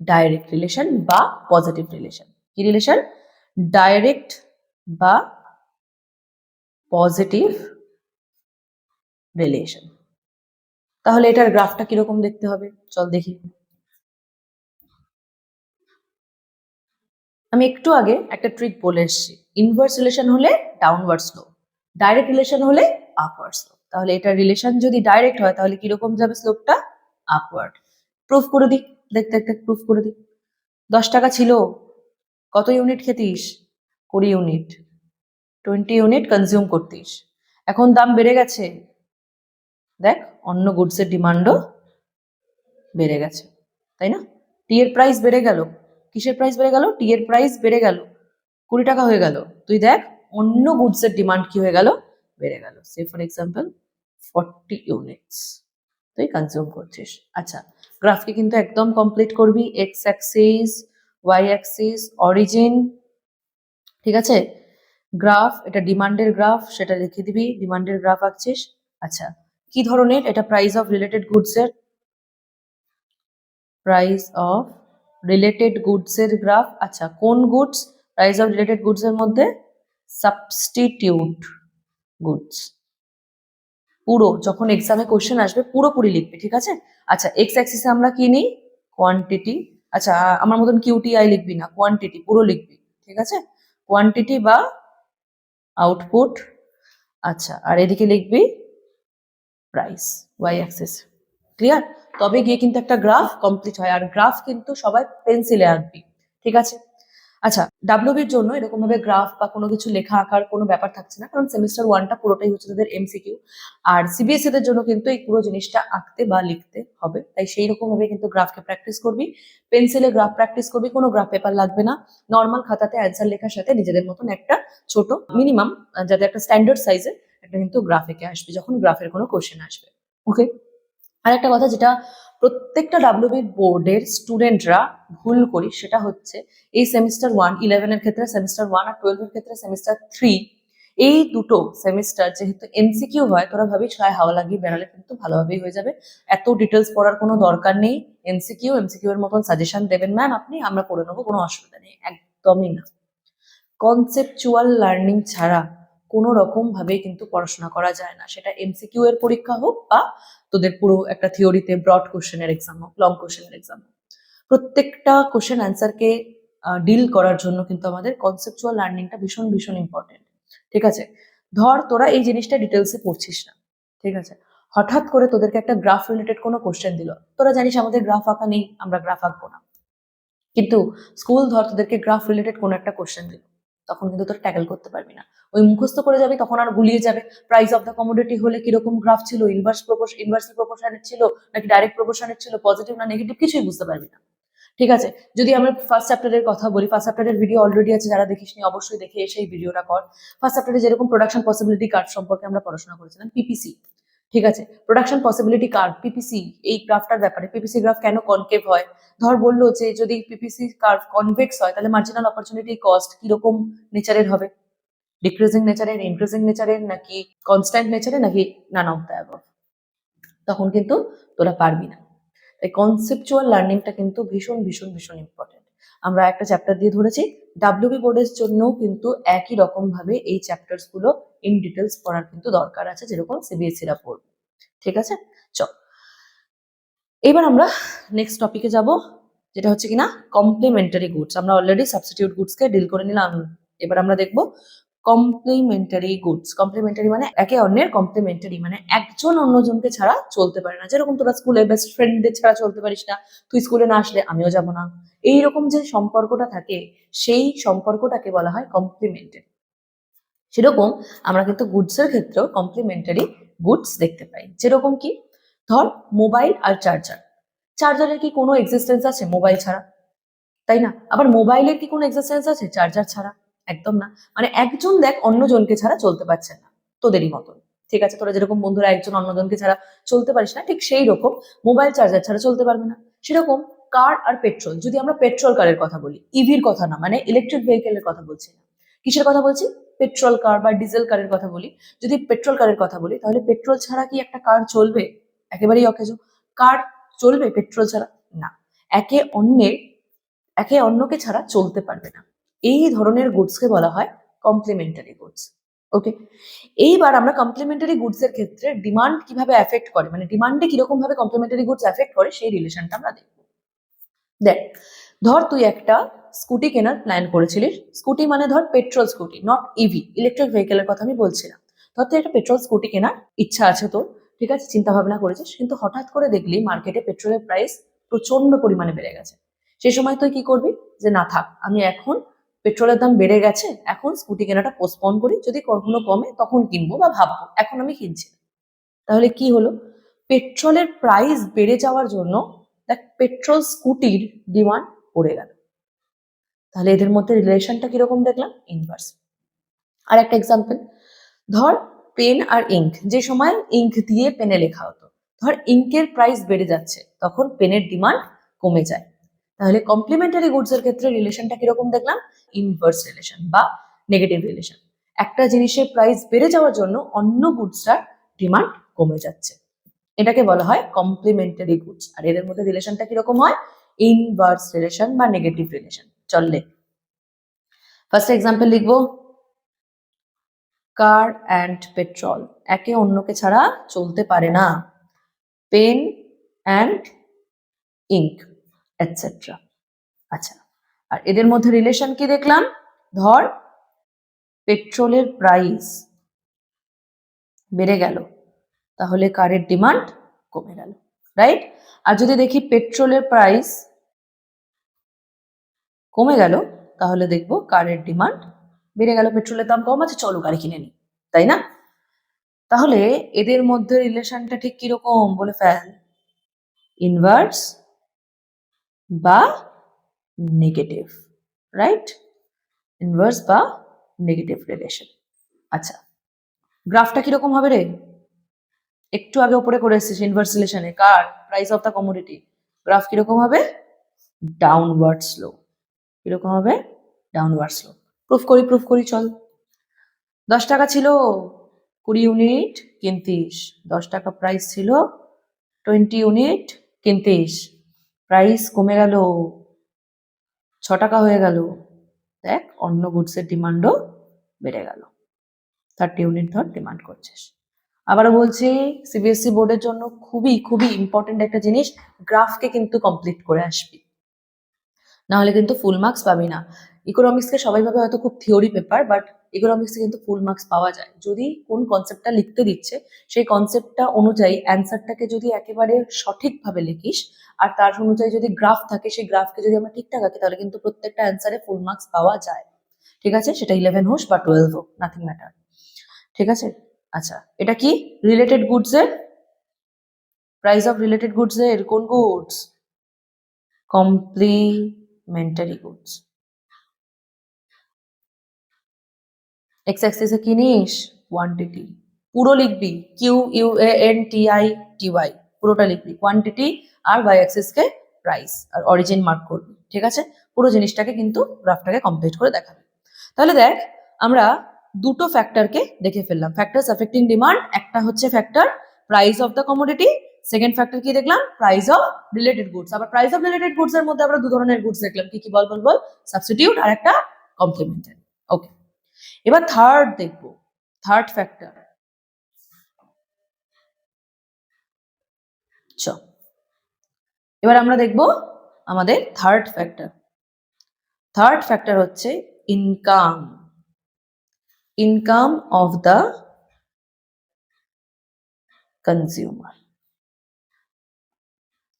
ডাইরেক্ট রিলেশন বা পজিটিভ রিলেশন। কি রিলেশন? ডাইরেক্ট বা পজিটিভ রিলেশন। তাহলে এটার গ্রাফটা কিরকম দেখতে হবে? চল দেখি। আমি একটু আগে একটা ট্রিক বলে এসেছি, ইনভার্স রিলেশন হলে ডাউনওয়ার্ড স্লো, ডাইরেক্ট রিলেশন হলে আপওয়ার্ড স্লো। তাহলে এটার রিলেশন যদি ডাইরেক্ট হয় তাহলে কিরকম যাবে স্লোপটা? আপওয়ার্ড। প্রুফ করে দিই, দেখতে একটা প্রুফ করে দিই। 10 টাকা ছিল, কত ইউনিট খেতিস? 20 ইউনিট। 20 ইউনিট কনজিউম করতিস। এখন দাম বেড়ে গেছে, দেখ অন্য গুডসের ডিমান্ডও বেড়ে গেছে, তাই না? টি এর প্রাইস বেড়ে গেল। কিসের প্রাইস বেড়ে গেল? টি এর প্রাইস বেড়ে গেল, 20 টাকা হয়ে গেল। তুই দেখ অন্য গুডসের ডিমান্ড কি হয়ে গেল? বেড়ে গেল। সে ফর এক্সাম্পল 40 ইউনিটস তুই কনজিউম করছিস। আচ্ছা, গ্রাফকে কিন্তু একদম কমপ্লিট করবি, x axis, y axis, origin. ঠিক আছে, গ্রাফ, এটা ডিমান্ডের গ্রাফ, সেটা লিখে দিবি, ডিমান্ডের গ্রাফ আঁকছিস। আচ্ছা, কি ধরনের? এটা প্রাইস অফ রিলেটেড গুডস এর, প্রাইস অফ রিলেটেড গুডস এর গ্রাফ। আচ্ছা, কোন goods? Price of related goods এর মধ্যে সাবস্টিটিউট গুডস। পুরো যখন এক্সামে কোশ্চেন আসবে পুরোপুরি লিখবে, ঠিক আছে? আচ্ছা, এক্স অ্যাক্সিসে আমরা কি নিই? কোয়ান্টিটি। আচ্ছা, আমার মতন কিউটিআই লিখবি না, কোয়ান্টিটি পুরো লিখবি, ঠিক আছে? কোয়ান্টিটি বা আউটপুট। আচ্ছা, আর এদিকে লিখবি প্রাইস, ওয়াই অ্যাক্সিস। ক্লিয়ার? তবে গিয়ে কিন্তু একটা গ্রাফ কমপ্লিট হয়, আর গ্রাফ কিন্তু সবাই পেন্সিলে আঁকবি, ঠিক আছে? আচ্ছা, ডাব্লিউবির জন্য এরকম ভাবে গ্রাফ বা কোনো কিছু লেখা আঁকার কোনো ব্যাপার থাকছে না, কারণ সেমিস্টার ওয়ানটা পুরোটাই হচ্ছে তাদের এমসিকিউ। আর সিবিএসই দের জন্য কিন্তু এই পুরো জিনিসটা আঁকতে বা লিখতে হবে, তাই সেই রকম ভাবে কিন্তু গ্রাফকে প্র্যাকটিস করবি, পেন্সিলে গ্রাফ প্র্যাকটিস করবি, কোনো গ্রাফ পেপার লাগবে না। নর্মাল খাতাতে অ্যান্সার লেখার সাথে নিজেদের মতন একটা ছোট মিনিমাম, যাতে একটা স্ট্যান্ডার্ড সাইজের একটা কিন্তু গ্রাফ এঁকে আসবে যখন গ্রাফের কোনো কোশ্চেন আসবে। ওকে, আর একটা কথা যেটা প্রত্যেকটা ডাব্লিউবি বোর্ডের স্টুডেন্টরা ভুল করি, সেটা হচ্ছে এই সেমিস্টার 1 11 এর ক্ষেত্রে সেমিস্টার 1, আর 12 এর ক্ষেত্রে সেমিস্টার 3, এই দুটো সেমিস্টার যেহেতু এমসিকিউ হয়, তোরা ভাবিস গায়ে হাওয়া লাগিয়ে বেড়ালে কিন্তু ভালোভাবেই হয়ে যাবে। এত ডিটেলস পড়ার কোনো দরকার নেই। এমসিকিউ এর মতন সাজেশন দেবেন ম্যাম আপনি, আমরা করে নেবো, কোনো অসুবিধা নেই, একদমই না। কনসেপচুয়াল লার্নিং ছাড়া কোনো রকম ভাবে কিন্তু পড়াশোনা করা যায় না, সেটা এমসিকিউ এর পরীক্ষা হোক বা তোদের পুরো একটা থিওরিতে ব্রড কোশ্চেনের এক্সাম হোক, লং কোশ্চেনের এক্সাম হোক। প্রত্যেকটা কোশ্চেন অ্যান্সারকে ডিল করার জন্য কিন্তু আমাদের কনসেপচুয়াল লার্নিংটা ভীষণ ভীষণ ইম্পর্টেন্ট, ঠিক আছে? ধর তোরা এই জিনিসটা ডিটেলসে পড়ছিস না, ঠিক আছে? হঠাৎ করে তোদেরকে একটা গ্রাফ রিলেটেড কোনো কোশ্চেন দিল, তোরা জানিস আমাদের গ্রাফ আঁকা নেই, আমরা গ্রাফ আঁকবো না, কিন্তু স্কুল ধর তোদেরকে গ্রাফ রিলেটেড কোনো একটা কোশ্চেন দিল, তখন কিন্তু তোর ট্যাকেল করতে পারবি না, ওই মুখস্থ করে যাবি, তখন আর গুলিয়ে যাবে। প্রাইস অফ দ্য কমোডিটি হলে কিরকম গ্রাফ ছিল, ইনভার্সলি প্রপোর্শনের ছিল নাকি ডাইরেক্ট প্রপোর্শনের ছিল, পজিটিভ না নেগেটিভ, কিছুই বুঝতে পারবি না, ঠিক আছে? যদি আমরা ফার্স্ট চ্যাপ্টারের কথা বলি, ফার্স্ট চ্যাপ্টারের ভিডিও অলরেডি আছে, যারা দেখিসনি অবশ্যই দেখে এসে এই ভিডিওটা কর। ফার্স্ট চ্যাপ্টারে যেরকম প্রোডাকশন পসিবিলিটি কার্ভ সম্পর্কে আমরা পড়াশোনা করেছিলাম, পিপিসি, ঠিক আছে? প্রোডাকশন পসিবিলিটি কার্ভ, পিপিসি, এই গ্রাফটার ব্যাপারে, পিপিসি গ্রাফ কেন কনকেভ হয়, ধর বললো যে যদি পিপিসি কার্ভ কনভেক্স হয় তাহলে মার্জিনাল অপরচুনিটি কস্ট কিরকম নেচারের হবে, ডিক্রিজিং নেচারের, ইনক্রিজিং নেচারের, নাকি কনস্ট্যান্ট নেচারের, নাকি নান অফ দ্য অ্যাবভ, তখন কিন্তু তোরা পারবি না। তাই কনসেপচুয়াল লার্নিংটা কিন্তু ভীষণ ভীষণ ভীষণ ইম্পর্টেন্ট। আমরা একটা চ্যাপ্টার দিয়ে ধরেছি, ডাব্লিউবি বোর্ডের জন্য কিন্তু একই রকম ভাবে এই চ্যাপ্টার্স গুলো ইন ডিটেলস পড়ার কিন্তু দরকার আছে, যেরকম সিবিএসসি রা পড়বে। ঠিক আছে, চল এবার আমরা নেক্সট টপিকে যাব, যেটা হচ্ছে কিনা কমপ্লিমেন্টারি গুডস। আমরা অলরেডি সাবস্টিটিউট গুডস কে ডিল করে নিলাম, এবার আমরা দেখব কমপ্লিমেন্টারি গুডস। কমপ্লিমেন্টারি মানে একে অন্যের কমপ্লিমেন্টারি, মানে একজন অন্যজনকে ছাড়া চলতে পারে না। যেরকম তোরা স্কুলে বেস্ট ফ্রেন্ডদের ছাড়া চলতে পারিস না, তুই স্কুলে না আসলে আমিও যাব না, এইরকম যে সম্পর্কটা থাকে সেই সম্পর্কটাকে বলা হয় কমপ্লিমেন্টারি। সেরকম আমরা কিন্তু গুডস এর ক্ষেত্রেও কমপ্লিমেন্টারি গুডস দেখতে পাই। যেরকম কি, ধর মোবাইল আর চার্জার। চার্জারের কি কোনো এক্সিস্টেন্স আছে মোবাইল ছাড়া? তাই না? আবার মোবাইলের কি কোনো এক্সিস্টেন্স আছে চার্জার ছাড়া? একদম না। মানে একজন দেখ অন্যজনকে ছাড়া চলতে পারছে না, তোদেরই মতন। ঠিক আছে, তোরা যেরকম বন্ধুরা একজন অন্যজনকে ছাড়া চলতে পারিস না, ঠিক সেই রকম মোবাইল চার্জার ছাড়া চলতে পারবে না। সেরকম কার আর পেট্রোল, যদি আমরা পেট্রোল কারের কথা বলি, ইভির কথা না, মানে ইলেকট্রিক ভেহিকেলের কথা বলছি না, কিসের কথা বলছি, পেট্রোল কার বা ডিজেল কারের কথা বলি। যদি পেট্রোল কারের কথা বলি, তাহলে পেট্রোল ছাড়া কি একটা কার চলবে? একেবারেই অকেজো। কার চলবে পেট্রোল ছাড়া? না। একে অন্যের একে অন্যকে ছাড়া চলতে পারবে না। এই ধরনের গুডসকে বলা হয় কমপ্লিমেন্টারি গুডস। ওকে, এইবার আমরা কমপ্লিমেন্টারি গুডস এর ক্ষেত্রে ডিমান্ড কিভাবে এফেক্ট করে, মানে ডিমান্ডে কিরকম ভাবে কমপ্লিমেন্টারি গুডস এফেক্ট করে সেই রিলেশনটা আমরা দেখব। দেখ, ধর তুই একটা স্কুটি কেনার প্ল্যান করেছিলিস। স্কুটি মানে ধর petrol scooty, not EV, electric ভেহিকেলের কথা আমি বলছিলাম। ধর তুই একটা পেট্রোল স্কুটি কেনার ইচ্ছা আছে তোর, ঠিক আছে, চিন্তা ভাবনা করেছিস, কিন্তু হঠাৎ করে দেখলি মার্কেটে পেট্রোলের প্রাইস প্রচন্ড পরিমাণে বেড়ে গেছে। সেই সময় তুই কি করবি, যে না থাক, আমি এখন পেট্রোলের দাম বেড়ে গেছে, এখন স্কুটি কেনাটা পোস্টপোন করি, যদি কখনো কমে তখন কিনবো বা ভাববো, এখন আমি কিনছি না। তাহলে কি হলো, পেট্রোলের প্রাইস বেড়ে যাওয়ার জন্য দেখ পেট্রোল স্কুটির ডিমান্ড পড়ে গেল। তাহলে এদের মধ্যে রিলেশনটা কিরকম দেখলাম, ইনভার্স। আর একটা এক্সাম্পল, ধর পেন আর ইঙ্ক, যে সময় ইঙ্ক দিয়ে পেনে লেখা হতো, ধর ইঙ্কের প্রাইস বেড়ে যাচ্ছে, তখন পেনের ডিমান্ড কমে যায়। তাহলে কমপ্লিমেন্টারি গুডস এর ক্ষেত্রে রিলেশনটা কিরকম দেখলাম, ইনভার্স রিলেশন বা নেগেটিভ রিলেশন। একটা জিনিসের প্রাইস বেড়ে যাওয়ার জন্য অন্য গুডসটার ডিমান্ড কমে যাচ্ছে, এটাকে বলা হয় কমপ্লিমেন্টারি গুডস। আর এদের মধ্যে রিলেশনটা কিরকম হয়, ইনভার্স রিলেশন বা নেগেটিভ রিলেশন। চললে ফার্স্ট এক্সাম্পল লিখবো, কার অ্যান্ড পেট্রোল একে অন্যকে ছাড়া চলতে পারে না, পেন অ্যান্ড ইঙ্ক এটসেট্রা। আচ্ছা, আর এদের মধ্যে রিলেশন কি দেখলাম, ধর পেট্রোলের প্রাইস বেড়ে গেল, তাহলে কারের ডিমান্ড কমে গেল, রাইট? আর যদি দেখি পেট্রোলের প্রাইস কমে গেল, তাহলে দেখবো কারের ডিমান্ড বেড়ে গেল, পেট্রোলের দাম কম আছে, চলো গাড়ি কিনে নি, তাই না? তাহলে এদের মধ্যে রিলেশনটা ঠিক কিরকম বলে ফেল, ইনভার্স বা নেগেটিভ, রাইট? ইনভার্স বা নেগেটিভ রিলেশন। আচ্ছা, গ্রাফটা কিরকম হবে রে, একটু আগে উপরে করে এসেছিস ইনভার্স রিলেশনে, কার price of the commodity, graph কিরকম হবে, ডাউনওয়ার্ড স্লো। কিরকম হবে, ডাউনওয়ার্ড স্লো। প্রুফ করি চল। 10 টাকা ছিল, 20 ইউনিট কিনতিস, 10 টাকা প্রাইস ছিল, 20 ইউনিট কিনতিস, প্রাইস কমে গেল, 6 টাকা হয়ে গেল। দেখ অন্য গুডসের ডিমান্ডও বেড়ে গেল, 30 ইউনিট ধর ডিমান্ড করছিস। আবারও বলছি, সিবিএসসি বোর্ডের জন্য খুবই খুবই ইম্পর্টেন্ট একটা জিনিস, গ্রাফকে কিন্তু কমপ্লিট করে আসবি, না হলে কিন্তু ফুল মার্কস পাবি না। ইকোনমিক্সকে সবাই ভাবে হয়তো খুব থিওরি পেপার, বাট ইকোনমিক্সে কিন্তু ফুল মার্কস পাওয়া যায় যদি কোন কনসেপ্টটা লিখতে দিচ্ছে সেই কনসেপ্টটা অনুযায়ী অ্যান্সারটাকে যদি একেবারে সঠিকভাবে লিখিস, আর তার অনুযায়ী যদি গ্রাফ থাকে, সেই গ্রাফকে যদি আমরা ঠিকঠাক রাখি, তাহলে কিন্তু প্রত্যেকটা অ্যান্সারে ফুল মার্কস পাওয়া যায়। ঠিক আছে, সেটা 11 হোক বা 12 হোক, নাথিং ম্যাটার। ঠিক আছে, আচ্ছা এটা কি, রিলেটেড গুডস এর প্রাইস অফ রিলেটেড গুডস এর কোন গুডস, কমপ্লিমেন্টারি গুডস। এক্স অ্যাক্সিসে কি নিস, কোয়ান্টিটি, পুরো লিখবি, QUANTITY পুরোটা লিখবি, কোয়ান্টিটি, আর বাই অ্যাক্সিসকে প্রাইস, আর অরিজিন মার্ক করবি। ঠিক আছে, পুরো জিনিসটাকে কিন্তু গ্রাফটাকে কমপ্লিট করে দেখাবি। তাহলে দেখ, আমরা দুটো ফ্যাক্টরকে দেখে ফেললাম, ফ্যাক্টরস অ্যাফেক্টিং ডিমান্ড, একটা হচ্ছে factor price of the commodity, second factor কি দেখলাম? Price of related goods. আবার প্রাইস অফ রিলেটেড গুডস এর মধ্যে আমরা দু ধরনের গুডস দেখলাম, কি কি বল? সাবস্টিটিউট আর একটা কমপ্লিমেন্টারি। ওকে, এবার থার্ড দেখবো, থার্ড ফ্যাক্টর। এবার আমরা দেখব আমাদের থার্ড ফ্যাক্টর। থার্ড ফ্যাক্টর হচ্ছে income, income of the consumer.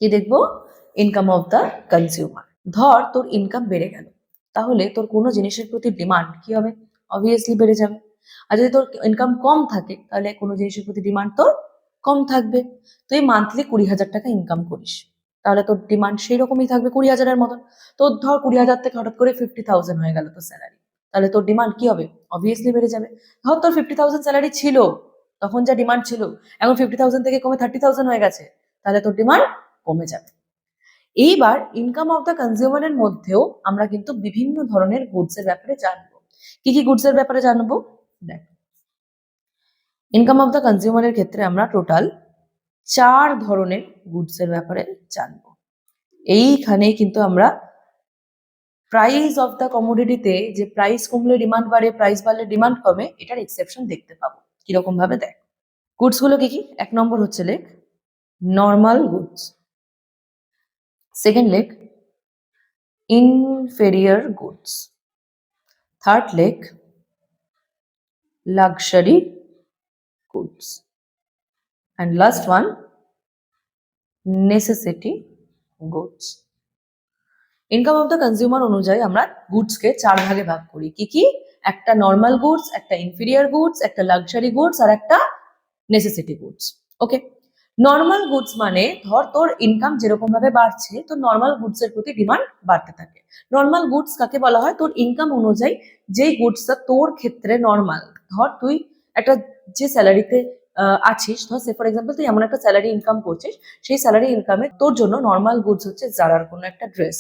কি দেখবো? Income of the consumer. ধর তোর ইনকাম বেড়ে গেল, তাহলে তোর কোনো জিনিসের প্রতি ডিমান্ড কি হবে? অবভিয়াসলি বেড়ে যাবে। আর যদি তোর ইনকাম কম থাকে, তাহলে কোনো জিনিসের প্রতি ডিমান্ড তোর কম থাকবে। তুই মান্থলি 20,000 টাকা ইনকাম করিস, তাহলে তোর ডিমান্ড সেই রকমই থাকবে 20,000-এর মতন। তোর ধর 20,000 থেকে হঠাৎ করে 50,000 হয়ে গেল তোর স্যালারি, তাহলে তোর ডিমান্ড কি হবে? অবভিয়াসলি বেড়ে যাবে। ধর তোর 50,000 স্যালারি ছিল, তখন যা ডিমান্ড ছিল, এখন 50,000 থেকে কমে 30,000 হয়ে গেছে, তাহলে তোর ডিমান্ড কমে যাবে। এইবার ইনকাম অফ দ্য কনজিউমারের মধ্যেও আমরা কিন্তু বিভিন্ন ধরনের গুডস এর ব্যাপারে জানবো। কি কি গুডস এর ব্যাপারে জানবো? দেখ, ইনকাম অফ দ্য কনজিউমারের ক্ষেত্রে আমরা টোটাল 4 ধরনের গুডস এর ব্যাপারে জানবো। এইখানে কিন্তু আমরা প্রাইস অফ দ্য কমোডিটিতে যে প্রাইস কমলে ডিমান্ড বাড়ে, প্রাইস বাড়লে ডিমান্ড কমে, এটার এক্সেপশন দেখতে পাবো। কিরকম ভাবে? দেখ, গুডস গুলো কি কি? 1 নম্বর হচ্ছে লেখ নর্মাল গুডস, সেকেন্ড লেখ inferior goods, third leg luxury goods, and last one necessity goods. Income of the consumer অনুযায়ী আমরা গুডস কে 4 ভাগে ভাগ করি। কি কি? একটা নর্মাল গুডস, একটা ইনফিরিয়ার গুডস, একটা লাক্সারি গুডস আর একটা নেসেসিটি গুডস। ওকে, নর্মাল গুডস মানে ধর তোর ইনকাম যেরকম ভাবে বাড়ছে, তো নর্মাল গুডস এর প্রতি ডিমান্ড বাড়তে থাকে। নর্মাল গুডস কাকে বলা হয়? তোর ইনকাম অনুযায়ী যেই গুডসটা তোর ক্ষেত্রে নর্মাল। ধর তুই একটা যে স্যালারিতে আছিস, ধর সে ফর এক্সাম্পল তুই এমন একটা স্যালারি ইনকাম করছিস, সেই স্যালারি ইনকামে তোর জন্য নর্মাল গুডস হচ্ছে জারার কোনো একটা ড্রেস,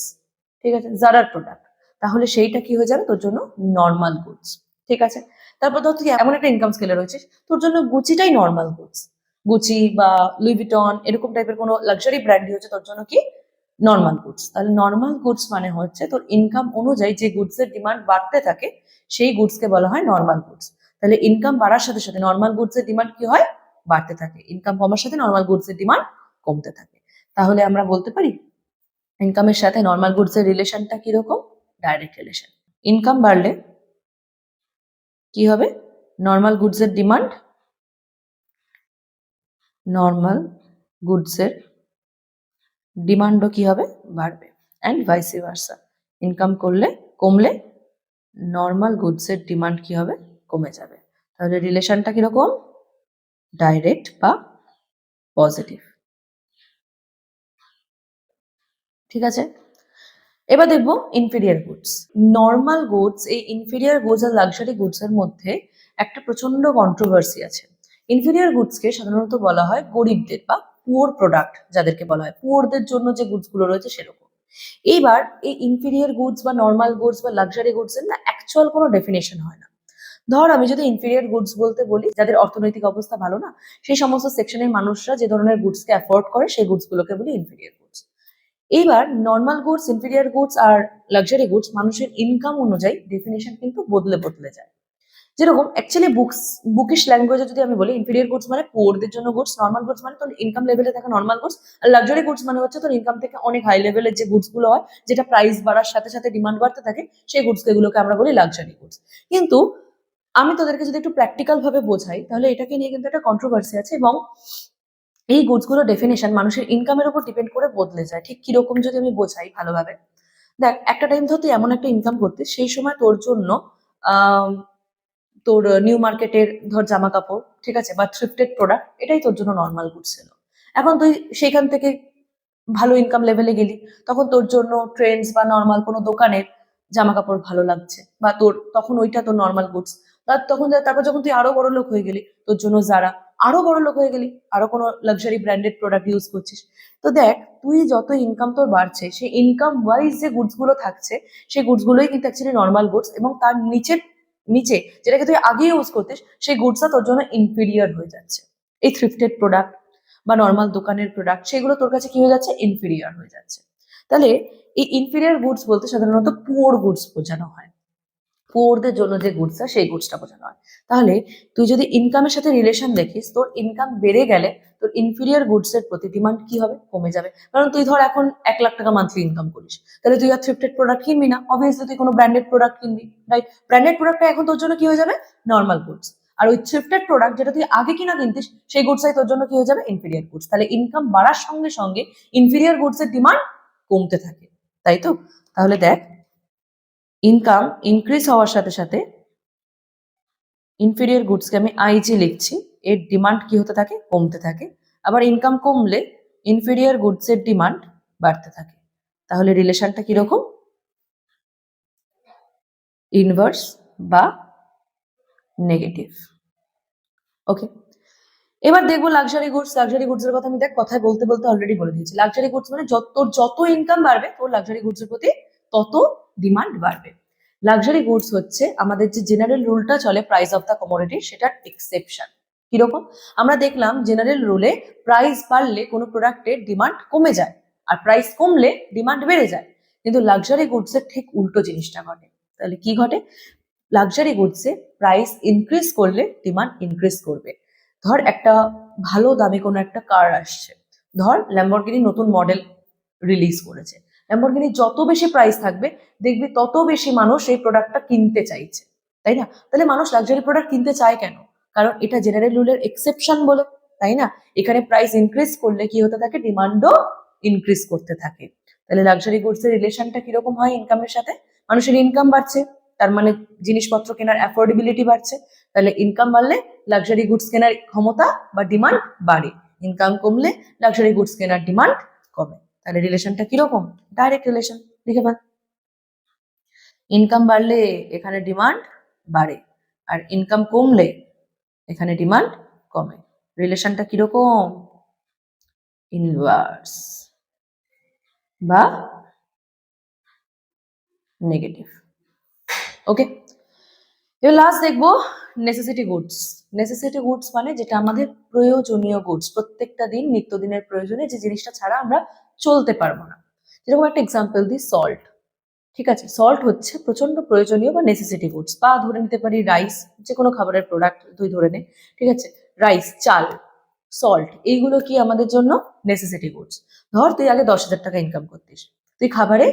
ঠিক আছে, জারার প্রোডাক্ট, তাহলে সেইটা কি হয়ে যাবে তোর জন্য? Normal goods. ঠিক আছে, তারপর ধর তুই এমন একটা ইনকাম স্কেলে রয়েছিস, তোর জন্য গুচিটাই নর্মাল গুডস। গুচি বা লুই ভিটন এরকম টাইপের কোনো লাক্সারি ব্র্যান্ডই হচ্ছে তোর জন্য কি? Normal goods. তাহলে নর্মাল গুডস মানে হচ্ছে তোর ইনকাম অনুযায়ী যে গুডস এর ডিমান্ড বাড়তে থাকে, সেই গুডস কে বলা হয় নর্মাল গুডস। তাহলে ইনকাম বাড়ার সাথে সাথে নর্মাল গুডস এর ডিমান্ড কি হয়? বাড়তে থাকে। ইনকাম কমার সাথে নর্মাল গুডস এর ডিমান্ড কমতে থাকে। তাহলে আমরা বলতে পারি ইনকামের সাথে নর্মাল গুডস এর রিলেশনটা কিরকম? Direct relation. ইনকাম বাড়লে কি হবে? নর্মাল গুডস এর ডিমান্ড, নর্মাল গুডস এর ডিমান্ডও কি হবে? বাড়বে। অ্যান্ড ভাইস ভার্সা, ইনকাম কমলে নর্মাল গুডস এর ডিমান্ড কি হবে? কমে যাবে। তাহলে রিলেশনটা কিরকম? ডাইরেক্ট বা পজিটিভ। ঠিক আছে, এবার দেখবো ইনফিরিয়ার গুডস। নর্মাল গুডস, এই ইনফিরিয়ার গুডস আর লাক্সারি গুডস এর মধ্যে একটা প্রচন্ড কন্ট্রোভার্সি আছে। ইনফিরিয়ার গুডস কে সাধারণত বলা হয় গরিবদের বা পুয়ার প্রোডাক্ট, যাদেরকে বলা হয় পুয়ারদের জন্য যে গুডস গুলো রয়েছে সেরকম। এইবার এই ইনফিরিয়ার গুডস বা নর্মাল গুডস বা লাক্সারি গুডস এর না অ্যাকচুয়াল কোনো ডেফিনেশন হয় না। ধর আমি যদি ইনফিরিয়ার গুডস বলতে বলি, যাদের অর্থনৈতিক অবস্থা ভালো না, সেই সমস্ত সেকশনের মানুষরা যে ধরনের গুডস কে অ্যাফোর্ড করে, সেই গুডস গুলোকে বলি ইনফিরিয়ার গুডস। এইবার নর্মাল গুডস, ইনফিরিয়ার গুডস আর লাক্সারি গুডস মানুষের ইনকাম অনুযায়ী ডেফিনেশন কিন্তু বদলে বদলে যায়। যেরকম অ্যাকচুয়ালি বুকিশ ল্যাঙ্গুয়েজে যদি আমি বলি, ইনফিরিয়ার গুডস মানে পুয়ারদের জন্য গুডস, নর্মাল গুডস মানে তোর ইনকাম লেভেলে থাকা নর্মাল গুডস, আর লাক্সারি গুডস মানে হচ্ছে তোর ইনকাম থেকে অনেক হাই লেভেলের যে গুডস গুলো হয়, যেটা প্রাইস বাড়ার সাথে সাথে ডিমান্ড বাড়তে থাকে, সেই গুডস গুলোকে আমরা বলি লাক্সারি গুডস। কিন্তু আমি তোদেরকে যদি একটু প্র্যাকটিক্যাল ভাবে বোঝাই, তাহলে এটাকে নিয়ে কিন্তু একটা কন্ট্রোভার্সি আছে, এবং এই গুডস গুলো ডেফিনেশন মানুষের ইনকামের উপর ডিপেন্ড করে বদলে যায়। ঠিক কিরকম যদি আমি বোঝাই ভালোভাবে, দেখ একটা টাইম ধর তুই এমন একটা ইনকাম করতিস, সেই সময় তোর জন্য আহ তোর নিউ মার্কেটের ধর জামা কাপড়, ঠিক আছে, বা থ্রিফটেড প্রোডাক্ট, এটাই তোর জন্য নর্মাল গুডস ছিল। এখন তুই সেখান থেকে ভালো ইনকাম লেভেলে গেলি, তখন তোর জন্য ট্রেন্ডস বা নর্মাল কোনো দোকানের জামা কাপড় ভালো লাগছে, বা তোর তখন ওইটা তোর নর্মাল গুডস। তারপর যখন তুই আরো বড় লোক হয়ে গেলি, তোর জন্য যারা আরো বড় লোক হয়ে গেলি, আরো কোনো লাক্সারি ব্র্যান্ডেড প্রোডাক্ট ইউজ করছিস। তো দেখ, তুই যত ইনকাম তোর বাড়ছে, সেই ইনকাম ওয়াইজ যে গুডস গুলো থাকছে, সেই গুডস গুলোই কিন্তু অ্যাকচুয়ালি নর্মাল গুডস, এবং তার নিচে যেটাকে তুই আগে ইউজ করতিস, সেই গুডসটা তোর জন্য ইনফিরিয়ার হয়ে যাচ্ছে। এই থ্রিফটেড প্রোডাক্ট বা নর্মাল দোকানের প্রোডাক্ট, সেগুলো তোর কাছে কি হয়ে যাচ্ছে, ইনফিরিয়ার হয়ে যাচ্ছে। তাহলে এই ইনফিরিয়ার গুডস বলতে সাধারণত পুওর গুডস বোঝানো হয়, পুওরদের জন্য যে গুডসটা সেই গুডসটা বোঝানো হয়। তাহলে তুই যদি ইনকামের সাথে রিলেশন দেখিস, তোর ইনকাম বেড়ে গেলে তোর ইনফিরিয়ার গুডস এর প্রতি ডিমান্ড কি হবে, কমে যাবে। কারণ তুই ধর এখন 1 লাখ টাকা মান্থলি ইনকাম করিস, তাহলে তুই আর থ্রিফটেড প্রোডাক্ট কিনবি না, অবভিয়াসলি তুই কোনো ব্র্যান্ডেড প্রোডাক্ট কিনবি, রাইট? ব্র্যান্ডেড প্রোডাক্টটা এখন তোর জন্য কি হয়ে যাবে, নর্মাল গুডস। আর ওই থ্রিফটেড প্রোডাক্ট যেটা তুই আগে কিনা কিনতিস, সেই গুডসটাই তোর জন্য কি হয়ে যাবে, ইনফিরিয়ার গুডস। তাহলে ইনকাম বাড়ার সঙ্গে সঙ্গে ইনফিরিয়ার গুডস এর ডিমান্ড কমতে থাকে, তাই তো? তাহলে দেখ, ইনকাম ইনক্রিজ হওয়ার সাথে সাথে ইনফিরিয়ার গুডসকে আমি আইজি লিখছি, এর ডিমান্ড কি হতে থাকে, কমতে থাকে। আবার ইনকাম কমলে ইনফিরিয়ার গুডস এর ডিমান্ড বাড়তে থাকে। তাহলে রিলেশনটা কিরকম, ইনভার্স বা নেগেটিভ। ওকে, এবার দেখবো লাক্সারি গুডস। লাক্সারি গুডস এর কথা আমি দেখ কথায় বলতে বলতে অলরেডি বলে দিয়েছি। লাক্সারি গুডস মানে তোর যত ইনকাম বাড়বে তোর লাক্সারি গুডস এর প্রতি তত ডিমান্ড বাড়বে। লাক্সারি গুডস হচ্ছে আমাদের যে জেনারেল রুলটা চলে প্রাইস অফ দ্য কমোডিটি, সেটার এক্সেপশন। কিরকম, আমরা দেখলাম জেনারেল রুলে প্রাইস বাড়লে কোনো প্রোডাক্টের ডিমান্ড কমে যায়, আর প্রাইস কমলে ডিমান্ড বেড়ে যায়। কিন্তু লাক্সারি গুডস এর ঠিক উল্টো জিনিসটা ঘটে। তাহলে কি ঘটে, লাক্সারি গুডসে প্রাইস ইনক্রিজ করলে ডিমান্ড ইনক্রিজ করবে। ধর একটা ভালো দামি কোনো একটা কার আসছে, ধর ল্যাম্বরগিনি নতুন মডেল রিলিজ করেছে, ল্যাম্বরগিনি যত বেশি প্রাইস থাকবে দেখবি তত বেশি মানুষ এই প্রোডাক্টটা কিনতে চাইছে, তাই না? তাহলে মানুষ লাক্সারি প্রোডাক্ট কিনতে চায় কেন, কারণ এটা জেনারেল রুলের এক্সেপশন বলে, তাই না? এখানে প্রাইস ইনক্রিজ করলে কি হতে থাকে, ডিমান্ডও ইনক্রিজ করতে থাকে। তাহলে লাক্সারি গুডস এর রিলেশনটা কিরকম হয় ইনকামের সাথে, মানুষের ইনকাম বাড়ছে, তার মানে জিনিসপত্র কেনার অ্যাফোর্ডেবিলিটি বাড়ছে, তাহলে ইনকাম বাড়লে লাক্সারি গুডস কেনার ক্ষমতা বা ডিমান্ড বাড়ে, ইনকাম কমলে লাক্সারি গুডস কেনার ডিমান্ড কমে। তাহলে রিলেশনটা কিরকম, ডাইরেক্ট রিলেশন, লিখে ফেল। ইনকাম বাড়লে এখানে ডিমান্ড বাড়ে, আর ইনকাম কমলে এখানে ডিমান্ড কমে। রিলেশনটা কিরকম, ইনভার্স বা নেগেটিভ। ওকে, এবার লাস্ট দেখবো নেসেসিটি গুডস। নেসেসিটি গুডস মানে যেটা আমাদের প্রয়োজনীয় গুডস, প্রত্যেকটা দিন নিত্যদিনের প্রয়োজনে যে জিনিসটা ছাড়া আমরা চলতে পারবো না। যেরকম একটা এক্সাম্পল দিই, সল্ট। ঠিক আছে, সল্ট হচ্ছে প্রচন্ড প্রয়োজনীয় বা নেসেসিটি গুডস, বা ধরে নিতে পারি রাইস, যে কোনো খাবারের প্রোডাক্ট তুই ধরে নে। ঠিক আছে, রাইস, চাল, সল্ট, এইগুলো কি আমাদের জন্য নেসেসিটি গুডস। ধর তুই আগে 10,000 টাকা ইনকাম করতিস, তুই খাবারে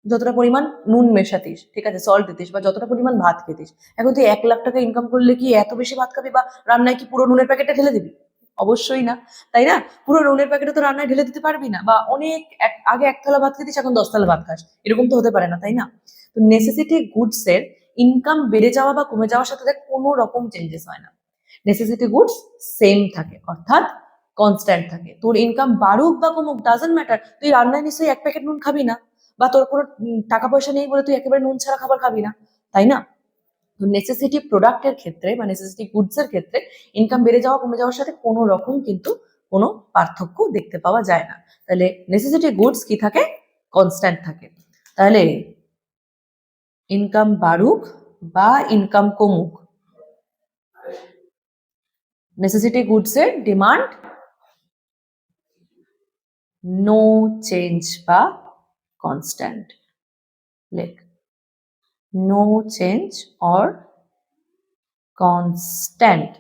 যতটা পরিমাণ নুন মেশাতিস, ঠিক আছে, সল্ট দিতিস, বা যতটা পরিমাণ ভাত খেতিস, এখন তুই 1 লাখ টাকা ইনকাম করলে কি এত বেশি ভাত খাবি, বা রান্নায় কি পুরো নুনের প্যাকেটটা ঢেলে দিবি? অবশ্যই না, তাই না? পুরো নুনের প্যাকেটে তো রান্নায় ঢেলে দিতে পারবি না, বা অনেক আগে 1 থালা ভাত খেতিস, এখন 10 থালা ভাত খাস, এরকম তো হতে পারে না, তাই না? তো নেসেসিটি গুডস এর ইনকাম বেড়ে যাওয়া বা কমে যাওয়ার সাথে দেখ কোনো রকম চেঞ্জেস হয় না। নেসেসিটি গুডস সেম থাকে, অর্থাৎ কনস্ট্যান্ট থাকে। তোর ইনকাম বাড়ুক বা কমুক ডাজন্ট ম্যাটার, তুই রান্নায় নিশ্চয়ই 1 প্যাকেট নুন খাবি না, বা তোর কোনো টাকা পয়সা নেই বলে তুই একেবারে নুন ছাড়া খাবার খাবি না, তাই না? তো নেসেসিটি প্রোডাক্টের ক্ষেত্রে বা নেসেসিটি গুডস এর ক্ষেত্রে ইনকাম বেড়ে যাওয়া কমে যাওয়ার সাথে কোনো রকম কিন্তু কোনো পার্থক্য দেখতে পাওয়া যায় না। তাহলে নেসেসিটি গুডস কি থাকে, কনস্ট্যান্ট থাকে। তাহলে ইনকাম বাড়ুক বা ইনকাম কমুক, নেসেসিটি গুডস এর ডিমান্ড নো চেঞ্জ বা কনস্ট্যান্ট, লেখ নো চেঞ্জ অর কনস্ট্যান্ট।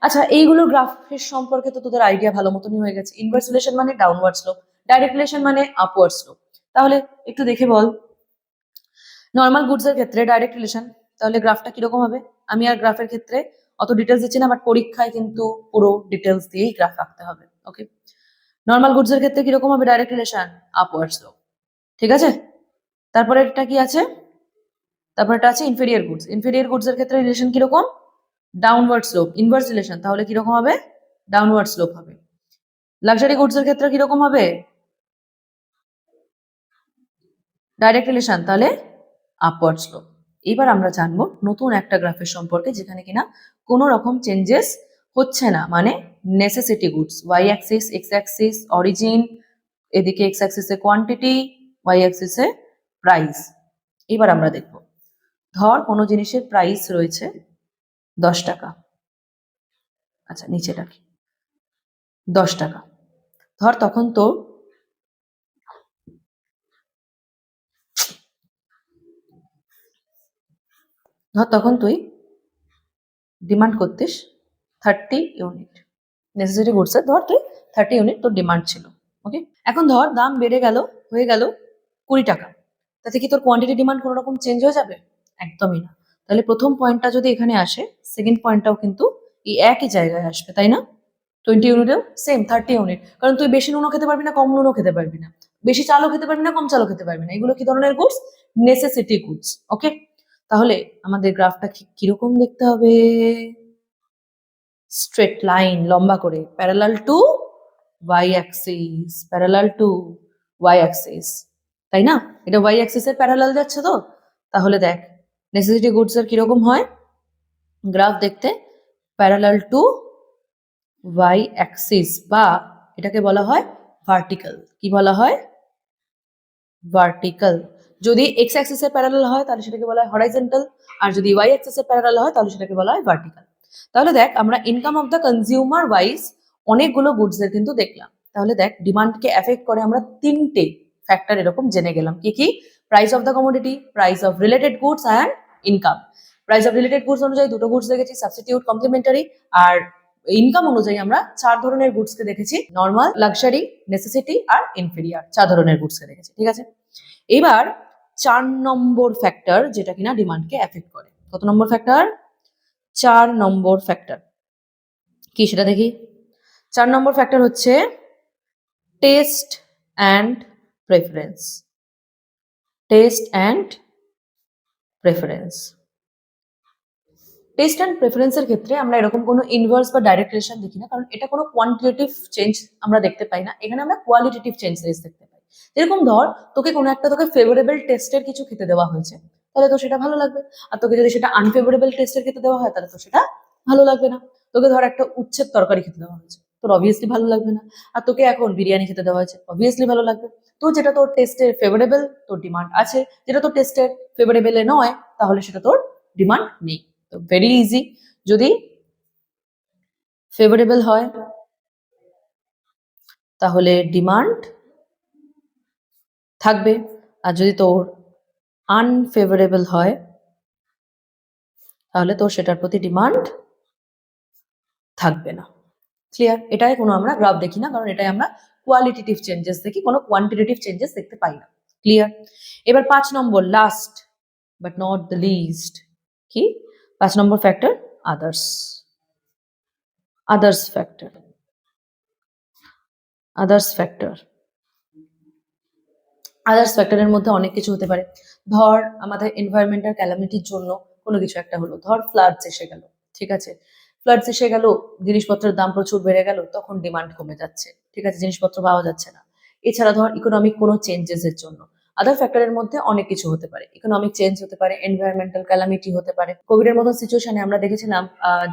আচ্ছা, এইগুলো গ্রাফের সম্পর্কে তো তোদের আইডিয়া ভালো মতনই হয়ে গেছে। ইনভার্স রিলেশন মানে ডাউনওয়ার্ড স্লোপ, ডাইরেক্ট রিলেশন মানে আপওয়ার্ড স্লোপ। তাহলে একটু দেখে বল, নর্মাল গুডস এর ক্ষেত্রে ডাইরেক্ট রিলেশন, তাহলে গ্রাফটা কিরকম হবে? আমি আর গ্রাফের ক্ষেত্রে অত ডিটেলস দিচ্ছি না, বাট পরীক্ষায় কিন্তু পুরো ডিটেলস দিয়েই গ্রাফ রাখতে হবে। ওকে, নর্মাল গুডস এর ক্ষেত্রে কিরকম হবে ডাইরেক্ট রিলেশন, আপওয়ার্ড স্লোপ, ঠিক আছে? তারপরে এটা কি আছে, তারপর এটা আছে ইনফেরিয়ার গুডস। ইনফেরিয়ার গুডস এর ক্ষেত্রে রিলেশন কিরকম, ডাউনওয়ার্ড স্লোপ, ইনভার্স রিলেশন, তাহলে কিরকম হবে, ডাউনওয়ার্ড স্লোপ হবে। লাক্সারি গুডস এর ক্ষেত্রে কিরকম হবে, ডাইরেক্ট রিলেশন, তাহলে আপওয়ার্ড স্লোপ। এবার আমরা জানবো নতুন একটা গ্রাফের সম্পর্কে, যেখানে কিনা কোনো রকম চেঞ্জেস হচ্ছে না, মানে necessity goods, y axis, x axis origin, এদিকে এক্স অ্যাক্সিসে কোয়ান্টিটি, ওয়াই অ্যাক্সিসে প্রাইস। এবার আমরা দেখব, ধর কোনো জিনিসের প্রাইস রয়েছে 10 টাকা, আচ্ছা নিচে রাখি, 10 টাকা। ধর তখন তুই ডিমান্ড করতিস 30 ইউনিট নেসেসারি গুডসের, ধর তুই 30 ইউনিট তোর ডিমান্ড ছিল। ওকে, এখন ধর দাম বেড়ে গেল, হয়ে গেল 20 টাকা। তাতে কি তোর কোয়ান্টিটি ডিমান্ড কোনো রকম চেঞ্জ হয়ে যাবে? একদমই না। তাহলে প্রথম পয়েন্টটা যদি এখানে আসে, সেকেন্ড পয়েন্টটাও কিন্তু এই একই জায়গায় আসবে, তাই না? 20 ইউনিটেও সেম 30 ইউনিট, কারণ তুই বেশি নুনও খেতে পারবি না, কম নুনও খেতে পারবি না, বেশি চালও খেতে পারবি না, কম চালও খেতে পারবি না। এগুলো কি ধরনের গুডস? Necessity goods. ওকে, তাহলে আমাদের গ্রাফটা কিরকম দেখতে হবে? স্ট্রেট লাইন, লম্বা করে, parallel to y axis, parallel to y axis, তাই না? এটা ওয়াই অ্যাক্সিসের প্যারালাল যাচ্ছে তো। তাহলে দেখ নেসেসিটি গুডস এর কিরকম হয় গ্রাফ দেখতে? প্যারালাল টু ওয়াই অ্যাক্সিস, বা এটাকে বলা হয় ভার্টিক্যাল। কি বলা হয়? ভার্টিক্যাল। যদি এক্স অ্যাক্সিসের প্যারালাল হয় তাহলে সেটাকে বলা হয় হরাইজন্টাল, আর যদি ওয়াই অ্যাক্সিসের প্যারালাল হয় তাহলে সেটাকে বলা হয় ভার্টিক্যাল। তাহলে দেখ আমরা income of the consumer wise অনেকগুলো গুডস এর কিন্তু দেখলাম। তাহলে দেখ ডিমান্ডকে এফেক্ট করে আমরা তিনটে ফ্যাক্টর এরকম জেনে গেলাম। কি কি? Price of the commodity, price of related goods and income. Price of related goods অনুযায়ী দুটো গুডস দেখেছি, সাবস্টিটিউট, কমপ্লিমেন্টারি। আর ইনকাম অনুযায়ী আমরা 4 ধরনের গুডস কে দেখেছি, নর্মাল, লাক্সারি, নেসেসিটি আর ইনফেরিয়ার। 4 ধরনের গুডস কে দেখেছি, ঠিক আছে? এবার 4 নম্বর ফ্যাক্টর যেটা কিনা ডিমান্ডকে এফেক্ট করে। কত নম্বর ফ্যাক্টর? 4 নম্বর ফ্যাক্টর কি সেটা দেখি। 4 নম্বর ফ্যাক্টর হচ্ছে taste and preference. Taste and preference. Taste and প্রেফারেন্সের ক্ষেত্রে আমরা এরকম কোনো ইনভার্স বা ডাইরেক্ট রিলেশন দেখি না, কারণ এটা কোনো কোয়ান্টিটেটিভ চেঞ্জ আমরা দেখতে পাই না। এখানে আমরা কোয়ালিটেটিভ চেঞ্জেস দেখতে পাই। যেরকম ধর তোকে ফেভারেবল টেস্টের কিছু খেতে দেওয়া হয়েছে, তাহলে তো সেটা ভালো লাগবে। আর তোকে যদি সেটা আনফেভারেবল টেস্টের খেতে দেওয়া হয় তাহলে তো সেটা ভালো লাগবে না। তোকে ধর একটা উচ্ছের তরকারি খেতে দেওয়া হয়েছে, তোর অবভিয়াসলি ভালো লাগবে না। আর তোকে এখন বিরিয়ানি খেতে দেওয়া হয়েছে, অবভিয়াসলি ভালো লাগবে। তো যেটা তোর টেস্টের ফেভারেবল তোর ডিমান্ড আছে, যেটা তোর টেস্টের ফেভারেবল নয় তাহলে সেটা তোর ডিমান্ড নেই। তো ভেরি ইজি, যদি ফেভারেবল হয় তাহলে ডিমান্ড থাকবে, আর যদি তোর আনফেভারেবল হয় তাহলে তোর সেটার প্রতি ডিমান্ড থাকবে না। ক্লিয়ার? এটাই কোনো আমরা গ্রাফ দেখি না, কারণ এটাই আমরা কোয়ালিটেটিভ চেঞ্জেস দেখি, কোনো কোয়ান্টিটেটিভ চেঞ্জেস দেখতে পাই না। ক্লিয়ার? এবার 5 নম্বর, last but not the least. কি 5 নম্বর factor? Others. Others factor. Others factor. Others ফ্যাক্টরের মধ্যে অনেক কিছু হতে পারে। ধর আমাদের এনভায়রনমেন্টাল ক্যালামিটির জন্য কোনো কিছু একটা হলো, ধর ফ্লাডস এসে গেল, ঠিক আছে? ফ্লাডস এসে গেল, জিনিসপত্রের দাম প্রচুর বেড়ে গেল, তখন ডিমান্ড কমে যাচ্ছে, ঠিক আছে? জিনিসপত্র পাওয়া যাচ্ছে না। এছাড়া ধর ইকোনমিক কোনো চেঞ্জেস এর জন্য আদার ফ্যাক্টরের মধ্যে অনেক কিছু হতে পারে। ইকোনমিক চেঞ্জ হতে পারে, এনভায়রনমেন্টাল ক্যালামিটি হতে পারে। কোভিড এর মতন সিচুয়েশনে আমরা দেখেছিলাম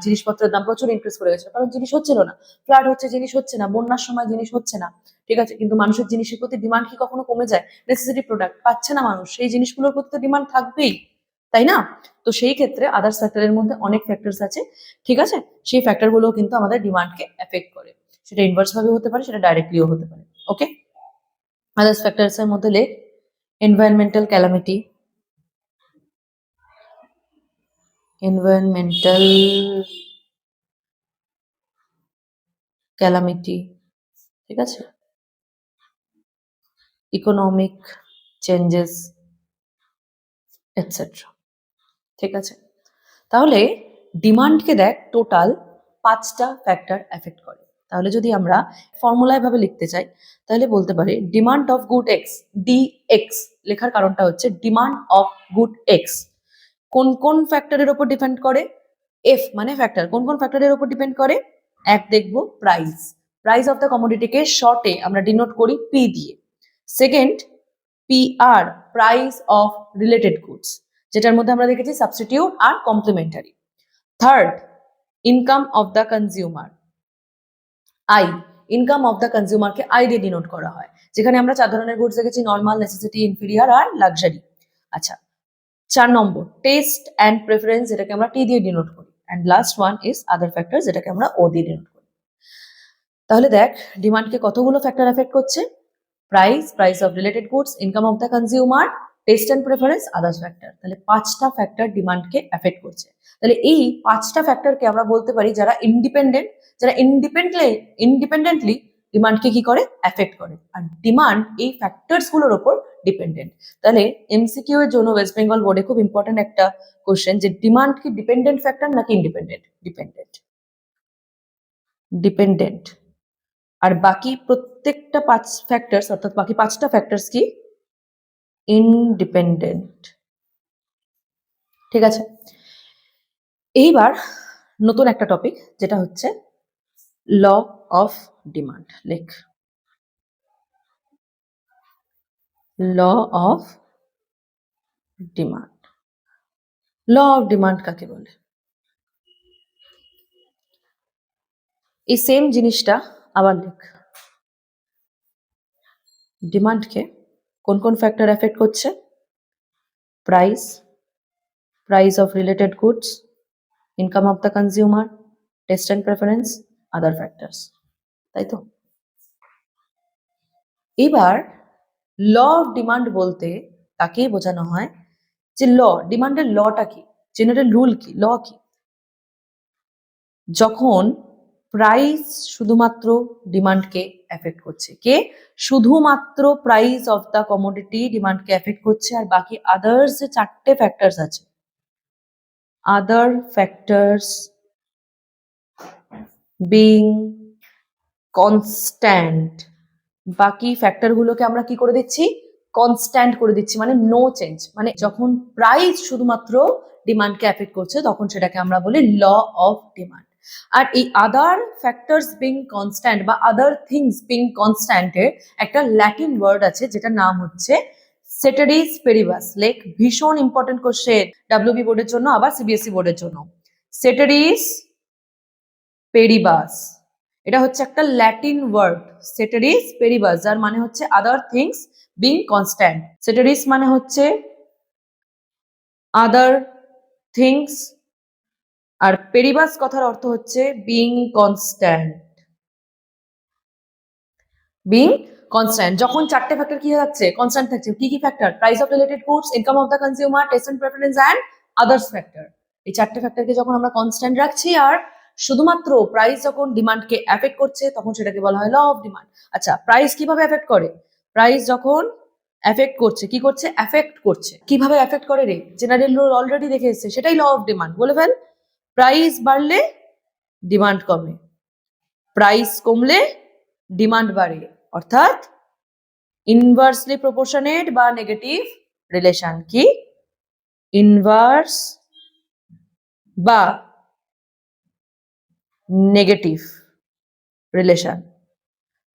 জিনিসপত্রের দাম প্রচুর ইনক্রিজ করে গেছিল, কারণ জিনিস হচ্ছিল না। ফ্লাড হচ্ছে, জিনিস হচ্ছে না, বন্যার সময় জিনিস হচ্ছে না, ঠিক আছে? কিন্তু মানুষের জিনিসের প্রতি ডিমান্ড কি কখনো কমে যায়? নেসেসিটি প্রোডাক্ট পাচ্ছে না মানুষ, সেই জিনিসগুলোর প্রতি তো ডিমান্ড থাকবেই, তাই না? তো সেই ক্ষেত্রে আদার্স ফ্যাক্টরের মধ্যে অনেক ফ্যাক্টরস আছে, ঠিক আছে? সেই ফ্যাক্টরগুলো কিন্তু আমাদের ডিমান্ডকে এফেক্ট করে। সেটা ইনভার্স ভাবে হতে পারে, সেটা ডাইরেক্টলিও হতে পারে। ওকে, আদার্স ফ্যাক্টরস এর মধ্যে লেখ এনভায়রনমেন্টাল ক্যালামিটি। এনভায়রনমেন্টাল ক্যালামিটি, ঠিক আছে? ইকোনমিক চেঞ্জেস এটসেট্রা, ঠিক আছে? তাহলে ডিমান্ডকে দেখ টোটাল 5টা ফ্যাক্টর এফেক্ট করে। তাহলে যদি আমরা ফর্মুলায় ভাবে লিখতে চাই তাহলে বলতে পারি demand of good x, D x. লেখার কারণটা হচ্ছে ডিমান্ড অফ গুড এক্স কোন কোন ফ্যাক্টরের উপর ডিপেন্ড করে? এফ মানে ফ্যাক্টর, কোন কোন ফ্যাক্টরের উপর ডিপেন্ড করে? এক দেখবো প্রাইস, প্রাইস অফ দ্য কমোডিটিকে শর্টে আমরা ডিনোট করি পি দিয়ে। Second, P R, price of related goods, যেটার মধ্যে আমরা দেখেছি সাবস্টিটিউট আর complementary. Third, income of the কনজিউমার, আই, ইনকাম অফ দ্য কনজিউমারকে আই দিয়ে ডিনোট করা হয়, যেখানে আমরা 4 ধরনের গুডস দেখেছি, নর্মাল, নেসেসিটি, ইনফেরিয়ার আর লাক্সারি। আচ্ছা, 4 নম্বর টেস্ট অ্যান্ড প্রেফারেন্স, যেটাকে আমরা টি দিয়ে ডিনোট করি। And last one is other factor, যেটাকে আমরা ও দিয়ে ডিনোট করি। তাহলে দেখ ডিমান্ডকে কতগুলো ফ্যাক্টর এফেক্ট করছে, price of related goods, income of the consumer, test and preference, others factor. তাহলে 5টা ফ্যাক্টর ডিমান্ডকে এফেক্ট করছে। তাহলে এই 5টা ফ্যাক্টরকে আমরা বলতে পারি যারা ইন্ডিপেন্ডেন্টলি ডিমান্ডকে কি করে, এফেক্ট করে। আর ডিমান্ড এই ফ্যাক্টরস গুলোর উপর ডিপেন্ডেন্ট। তাহলে এমসিকিউ এর জন্য ওয়েস্ট বেঙ্গল বোর্ডে খুব ইম্পর্টেন্ট একটা কোশ্চেন, যে ডিমান্ড কি ডিপেন্ডেন্ট ফ্যাক্টর নাকি ইন্ডিপেন্ডেন্ট? ডিপেন্ডেন্ট। আর বাকি প্রত্যেকটা 5 ফ্যাক্টরস, অর্থাৎ বাকি 5টা ফ্যাক্টরস কি, ইন্ডিপেন্ডেন্ট। ঠিক আছে, এইবার নতুন একটা টপিক, যেটা হচ্ছে ল অফ ডিমান্ড। লেখ law of demand. Law of demand কাকে বলে? এই সেম জিনিসটা আবার লেখ। ডিমান্ডকে কোন কোন ফ্যাক্টর এফেক্ট করছে? Price of related goods, income of the consumer, test and preference, other factors. তাই তো? এবার ল অফ ডিমান্ড বলতে তাকেই বোঝানো হয় যে ডিমান্ডের লটা কি, জেনারেল রুল কি, ল কি। যখন প্রাইস শুধুমাত্র ডিমান্ডকে এফেক্ট করছে, কে? শুধুমাত্র প্রাইস অফ দ্য কমোডিটি ডিমান্ডকে এফেক্ট করছে, আর বাকি আদার্স যে 4টে ফ্যাক্টরস আছে, আদার ফ্যাক্টরস বিং কনস্ট্যান্ট, বাকি ফ্যাক্টর গুলোকে আমরা কি করে দিচ্ছি, কনস্ট্যান্ট করে দিচ্ছি, মানে নো চেঞ্জ। মানে যখন প্রাইস শুধুমাত্র ডিমান্ডকে এফেক্ট করছে তখন সেটাকে আমরা বলি ল অফ ডিমান্ড। আর এই আদার ফ্যাক্টরস বিং কনস্ট্যান্ট বা আদার থিংস বিং কনস্ট্যান্টের একটা ল্যাটিন ওয়ার্ড আছে, যেটার নাম হচ্ছে সেটারিস পেরিবাস। লেখ, ভীষণ ইম্পর্টেন্ট কোশ্চেন ডাব্লিউবি বোর্ডের জন্য, আবার সিবিএসই বোর্ডের জন্য। সেটারিস পেরিবাস, এটা হচ্ছে একটা ল্যাটিন ওয়ার্ড, সেটারিস পেরিবাস, যার মানে হচ্ছে আদার থিংস বিং কনস্ট্যান্ট। সেটারিস মানে হচ্ছে আদার থিংস, আর পেরিবাস কথার অর্থ হচ্ছে বিং কনস্ট্যান্ট। যখন 4টে ফ্যাক্টর কি থাকছে, কনস্ট্যান্ট থাকছে। কি কি factor? Price of related goods, income of the consumer, taste and preference and others factor. এই 4টে ফ্যাক্টরকে যখন আমরা কনস্ট্যান্ট রাখছি আর শুধুমাত্র প্রাইস যখন ডিমান্ডকে এফেক্ট করছে তখন সেটাকে বলা হয় ল অফ ডিমান্ড। আচ্ছা, প্রাইস কিভাবে এফেক্ট করে? প্রাইস যখন এফেক্ট করছে, কি করছে? এফেক্ট করছে। কিভাবে এফেক্ট করে রে? জেনারেল রুল অলরেডি দেখে এসেছে, সেটাই ল অফ ডিমান্ড। বলে ফেল। প্রাইস বাড়লে ডিমান্ড কমে, প্রাইস কমলে ডিমান্ড বাড়ে, অর্থাৎ ইনভার্সলি প্রপোর্শনেট বা নেগেটিভ রিলেশন। কি? ইনভার্স বা নেগেটিভ রিলেশন।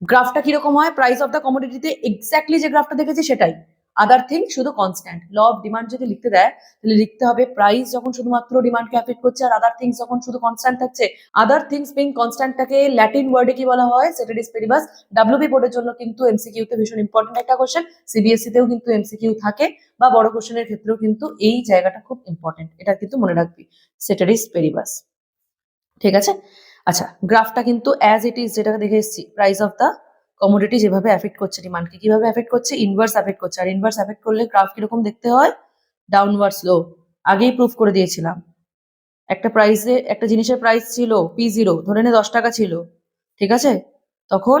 গ্রাফটা কিরকম হয়? প্রাইস অফ দ্য কমোডিটিতে এক্স্যাক্টলি যে গ্রাফটা দেখেছি সেটাই, আদার থিং শুধু কনস্ট্যান্ট। ল অফ ডিমান্ড যদি লিখতে দেয় তাহলে লিখতে হবে প্রাইস যখন শুধুমাত্র ডিমান্ডকে এফেক্ট করছে আর আদার থিংস যখন শুধু কনস্ট্যান্ট থাকছে। আদার থিংস বিং কনস্ট্যান্টটাকে ল্যাটিন ওয়ার্ডে কি বলা হয়? সেটারিস পেরিবাস। ডাব্লিউবি বোর্ডের জন্য কিন্তু এমসিকিউতে ভীষণ ইম্পর্টেন্ট একটা কোশ্চেন, সিবিএসই তেও কিন্তু এমসিকিউ থাকে, বা বড় কোশ্চেনের ক্ষেত্রেও কিন্তু এই জায়গাটা খুব ইম্পর্টেন্ট, এটা কিন্তু মনে রাখবি, সেটারিস পেরিবাস। ঠিক আছে? আচ্ছা, গ্রাফটা কিন্তু অ্যাজ ইট ইজ যেটা দেখে এসেছি, প্রাইস অফ দ্য কমোডিটি যেভাবে এফেক্ট করছে ডিমান্ডকে, কিভাবে এফেক্ট করছে? ইনভার্স এফেক্ট করছে। আর ইনভার্স এফেক্ট করলে গ্রাফ কিরকম দেখতে হয়? Downward slow. আগেই প্রুফ করে দিয়েছিলাম। একটা জিনিসের প্রাইস ছিল P0, ধরে নে 10 টাকা ছিল, ঠিক আছে? তখন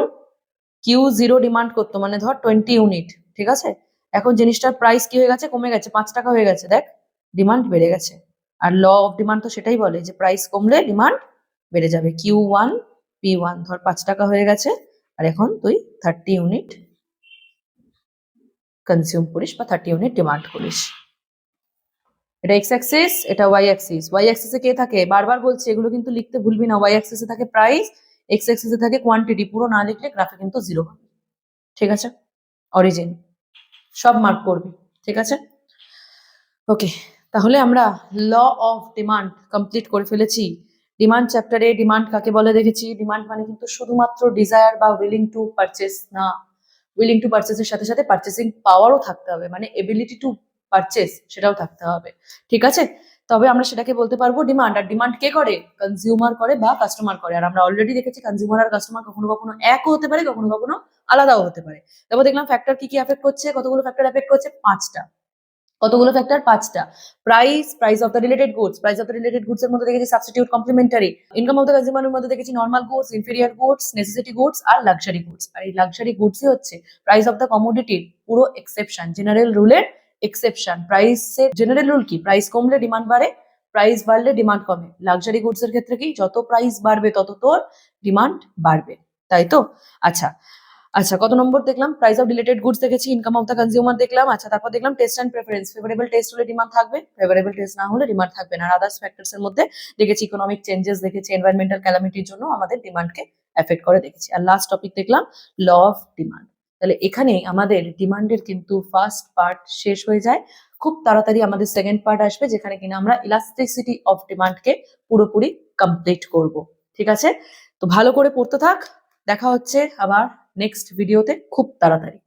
Q0 ডিমান্ড করতো, মানে ধর 20 ইউনিট, ঠিক আছে? এখন জিনিসটার প্রাইস কি হয়ে গেছে? কমে গেছে, 5 টাকা হয়ে গেছে, দেখ ডিমান্ড বেড়ে গেছে। আর ল অফ ডিমান্ড তো সেটাই বলে যে প্রাইস কমলে ডিমান্ড বেড়ে যাবে। Q1 P1 ধর 5 টাকা হয়ে গেছে, আর এখন তুই 30 ইউনিট কনজিউম করিস বা 30 ইউনিট ডিমান্ড করিস। এটা এক্স অ্যাক্সিস, এটা ওয়াই অ্যাক্সিস। ওয়াই অ্যাক্সিসে কে থাকে? বারবার বলছি এগুলো কিন্তু লিখতে ভুলবি না। ওয়াই অ্যাক্সিসে থাকে প্রাইস, এক্স অ্যাক্সিসে থাকে কোয়ান্টিটি। পুরো না লিখলে গ্রাফে কিন্তু জিরো হবে, ঠিক আছে? অরিজিন সব মার্ক করবি, ঠিক আছে? ওকে, তাহলে আমরা ল অফ ডিমান্ড কমপ্লিট করে ফেলেছি। ডিমান্ড চ্যাপ্টারে ডিমান্ড কাকে বলে দেখেছি। ডিমান্ড মানে কিন্তু শুধুমাত্র ডিজায়ার বা উইলিং টু পারচেস না, উইলিং টু পারচেসের সাথে সাথে পারচেসিং পাওয়ারও থাকতে হবে, মানে এবিলিটি টু পারচেস সেটাও থাকতে হবে, ঠিক আছে? তবে আমরা সেটাকে বলতে পারবো ডিমান্ড। আর ডিমান্ড কে করে? কনজিউমার করে বা কাস্টমার করে। আর আমরা অলরেডি দেখেছি কনজিউমার আর কাস্টমার কখনো কখনো একও হতে পারে, কখনো কখনো আলাদাও হতে পারে। তারপর দেখলাম ফ্যাক্টর কি কি এফেক্ট করছে, কতগুলো ফ্যাক্টর এফেক্ট করছে? 5টা। কতগুলো ফ্যাক্টর? 5টা। Price of the related goods, price of the related goods এর মধ্যে দেখেছি substitute, complementary. Income of the কনজিউমারের মধ্যে দেখেছি normal goods, inferior goods, necessity goods আর লাক্সারি গুডস। আর এই লাক্সারি গুডসই হচ্ছে প্রাইস অফ দ্য কমোডিটির পুরো এক্সেপশন, জেনারেল রুলের এক্সেপশন। প্রাইসের জেনারেল রুল কি? প্রাইস কমলে ডিমান্ড বাড়ে, প্রাইস বাড়লে ডিমান্ড কমে। লাক্সারি গুডস এর ক্ষেত্রে কি? যত প্রাইস বাড়বে তত তোর ডিমান্ড বাড়বে, তাই তো? আচ্ছা আচ্ছা, কত নম্বর দেখলাম? প্রাইস অফ রিলেটেড গুডস দেখেছি, ইনকাম অফ দ্য কনজিউমার দেখলাম। আচ্ছা, তারপর দেখলাম test and preference. Favourable test হলে ডিমান্ড থাকবে, ফেভারেবল টেস্ট না হলে ডিমান্ড থাকবে না। আর আদার্স ফ্যাক্টরস এর মধ্যে দেখেছি ইকোনমিক চেঞ্জেস, দেখেছি এনভায়রনমেন্টাল ক্যালামিটির জন্য আমাদের ডিমান্ডকে এফেক্ট করে দেখেছি। আর লাস্ট টপিক দেখলাম ল অফ ডিমান্ড। তাহলে এখানে আমাদের ডিমান্ডের কিন্তু ফার্স্ট পার্ট শেষ হয়ে যায়। খুব তাড়াতাড়ি আমাদের সেকেন্ড পার্ট আসবে, যেখানে কিনা আমরা ইলাস্টিসিটি অফ ডিমান্ডকে পুরোপুরি কমপ্লিট করব। ঠিক আছে, তো ভালো করে পড়তে থাক। দেখা হচ্ছে আবার নেক্সট ভিডিওতে খুব তাড়াতাড়ি।